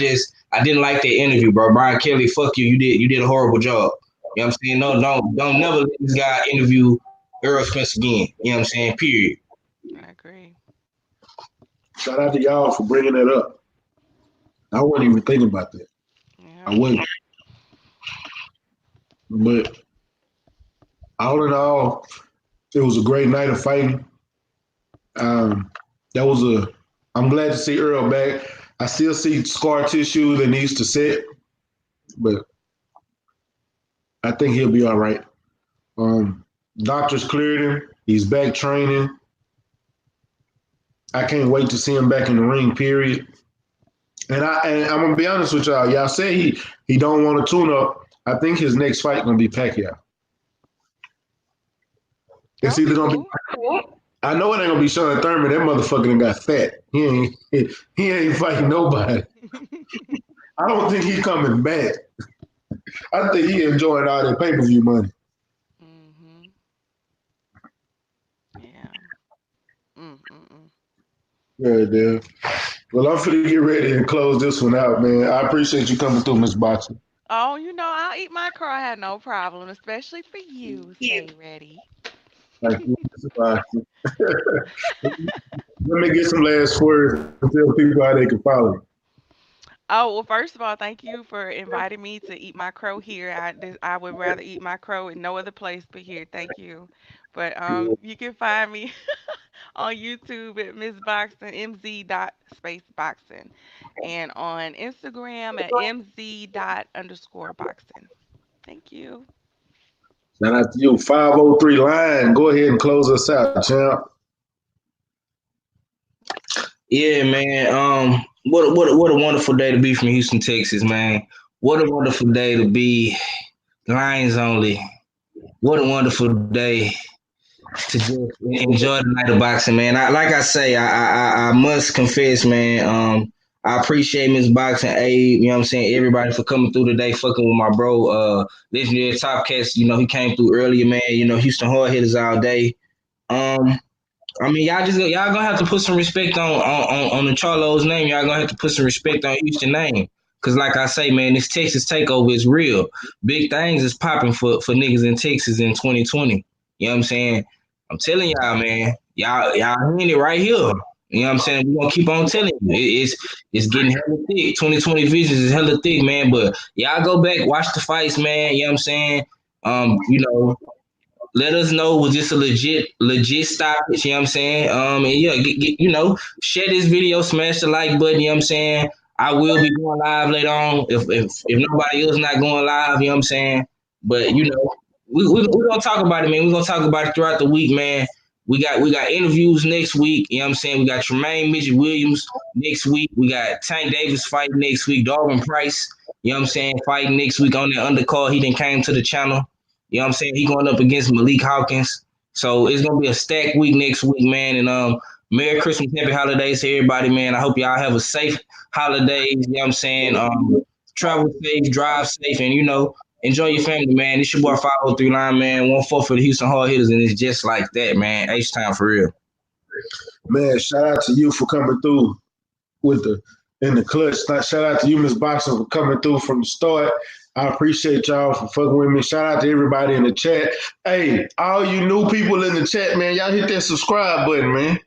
[SPEAKER 7] didn't like that interview, bro. Brian Kelly, fuck you. You did a horrible job. You know what I'm saying? No, don't never let this guy interview Earl Spence again. You know what I'm saying? Period.
[SPEAKER 3] I agree.
[SPEAKER 1] Shout out to y'all for bringing that up. I wasn't even thinking about that.
[SPEAKER 3] Yeah.
[SPEAKER 1] I wasn't. But all in all, it was a great night of fighting. I'm glad to see Earl back. I still see scar tissue that needs to set, but I think he'll be all right. Doctors cleared him. He's back training. I can't wait to see him back in the ring, period. And I'm gonna be honest with y'all. Y'all say he don't want to tune up. I think his next fight gonna be Pacquiao. It's either gonna be. I know it ain't gonna be Sean Thurman. That motherfucker done got fat. He ain't fighting nobody. I don't think he's coming back. I think he enjoying all that pay-per-view money.
[SPEAKER 3] Yeah.
[SPEAKER 1] Yeah, dude. Well, I'm finna get ready and close this one out, man. I appreciate you coming through, Miss Boxer.
[SPEAKER 3] Oh, I'll eat my crow. I had no problem, especially for you. Stay ready.
[SPEAKER 1] Thank you, Miss Boxer. Let me get some last words and tell people how they can follow you.
[SPEAKER 3] Oh, well, first of all, thank you for inviting me to eat my crow here. I would rather eat my crow in no other place but here. Thank you. But you can find me on YouTube at Miss Boxing, mz.spaceboxing, and on Instagram at mz._boxing. Thank you.
[SPEAKER 1] Shout out to you, 503 Line. Go ahead and close us out, champ.
[SPEAKER 7] Yeah, man. What a wonderful day to be from Houston, Texas, man. What a wonderful day to be Lions only. What a wonderful day to just enjoy the night of boxing, man. I must confess, man. I appreciate Miss Boxing, Abe, you know what I'm saying, everybody for coming through today, fucking with my bro, legendary Top Cats, he came through earlier, man, Houston hard hitters all day. I mean, y'all gonna have to put some respect on the Charlo's name. Y'all gonna have to put some respect on Houston name. Cause like I say, man, this Texas takeover is real. Big things is popping for niggas in Texas in 2020. You know what I'm saying? I'm telling y'all, man, y'all hearing it right here. You know what I'm saying? We're gonna keep on telling you. It's getting hella thick. 2020 visions is hella thick, man. But y'all go back, watch the fights, man. You know what I'm saying? You know, let us know was this a legit stoppage, you know what I'm saying? And yeah, you know, share this video, smash the like button, you know what I'm saying? I will be going live later on if nobody else not going live, you know what I'm saying? But you know, we're gonna talk about it, man. We're gonna talk about it throughout the week, man. We got interviews next week, you know what I'm saying? We got Tremaine Midget Williams next week. We got Tank Davis fight next week, Darwin Price, you know what I'm saying, fighting next week on the undercard. He done came to the channel. You know what I'm saying? He going up against Malik Hawkins. So it's gonna be a stacked week next week, man. And Merry Christmas, Happy Holidays to everybody, man. I hope y'all have a safe holidays. You know what I'm saying? Travel safe, drive safe, and you know, enjoy your family, man. It's your boy 503 Line, man. 1-4 for the Houston Hard Hitters, and it's just like that, man. H-Town for real.
[SPEAKER 1] Man, shout out to you for coming through in the clutch. Shout out to you, Miss Boxer, for coming through from the start. I appreciate y'all for fucking with me. Shout out to everybody in the chat. Hey, all you new people in the chat, man, y'all hit that subscribe button, man.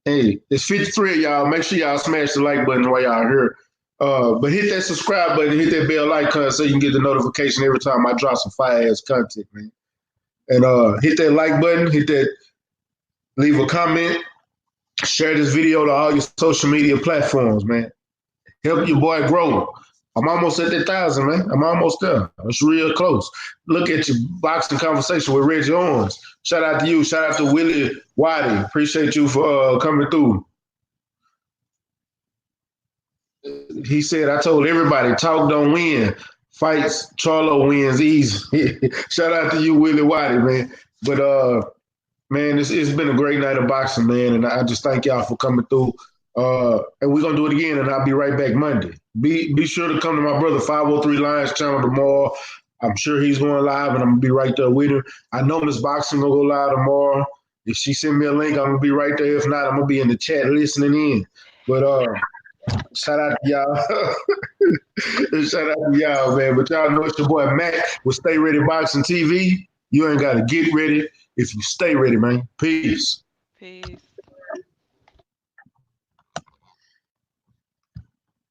[SPEAKER 1] Hey, it's 53 of y'all. Make sure y'all smash the like button while y'all here. But hit that subscribe button, hit that bell icon so you can get the notification every time I drop some fire-ass content, man. And hit that like button, leave a comment, share this video to all your social media platforms, man. Help your boy grow. I'm almost at that 1,000, man. I'm almost there. It's real close. Look at your boxing conversation with Reggie Owens. Shout out to you. Shout out to Willie Waddy. Appreciate you for coming through. He said, I told everybody, talk don't win. Fights, Charlo wins easy. Shout out to you, Willie Waddy, man. But, man, it's been a great night of boxing, man, and I just thank y'all for coming through. And we're going to do it again, and I'll be right back Monday. Be sure to come to my brother 503 Lions channel tomorrow. I'm sure he's going live, and I'm going to be right there with him. I know Miss Boxing going to go live tomorrow. If she send me a link, I'm going to be right there. If not, I'm going to be in the chat listening in. But shout out to y'all. Shout out to y'all, man. But y'all know it's your boy Mac with StayReadyBoxingTV. You ain't got to get ready if you stay ready, man. Peace.
[SPEAKER 3] Peace.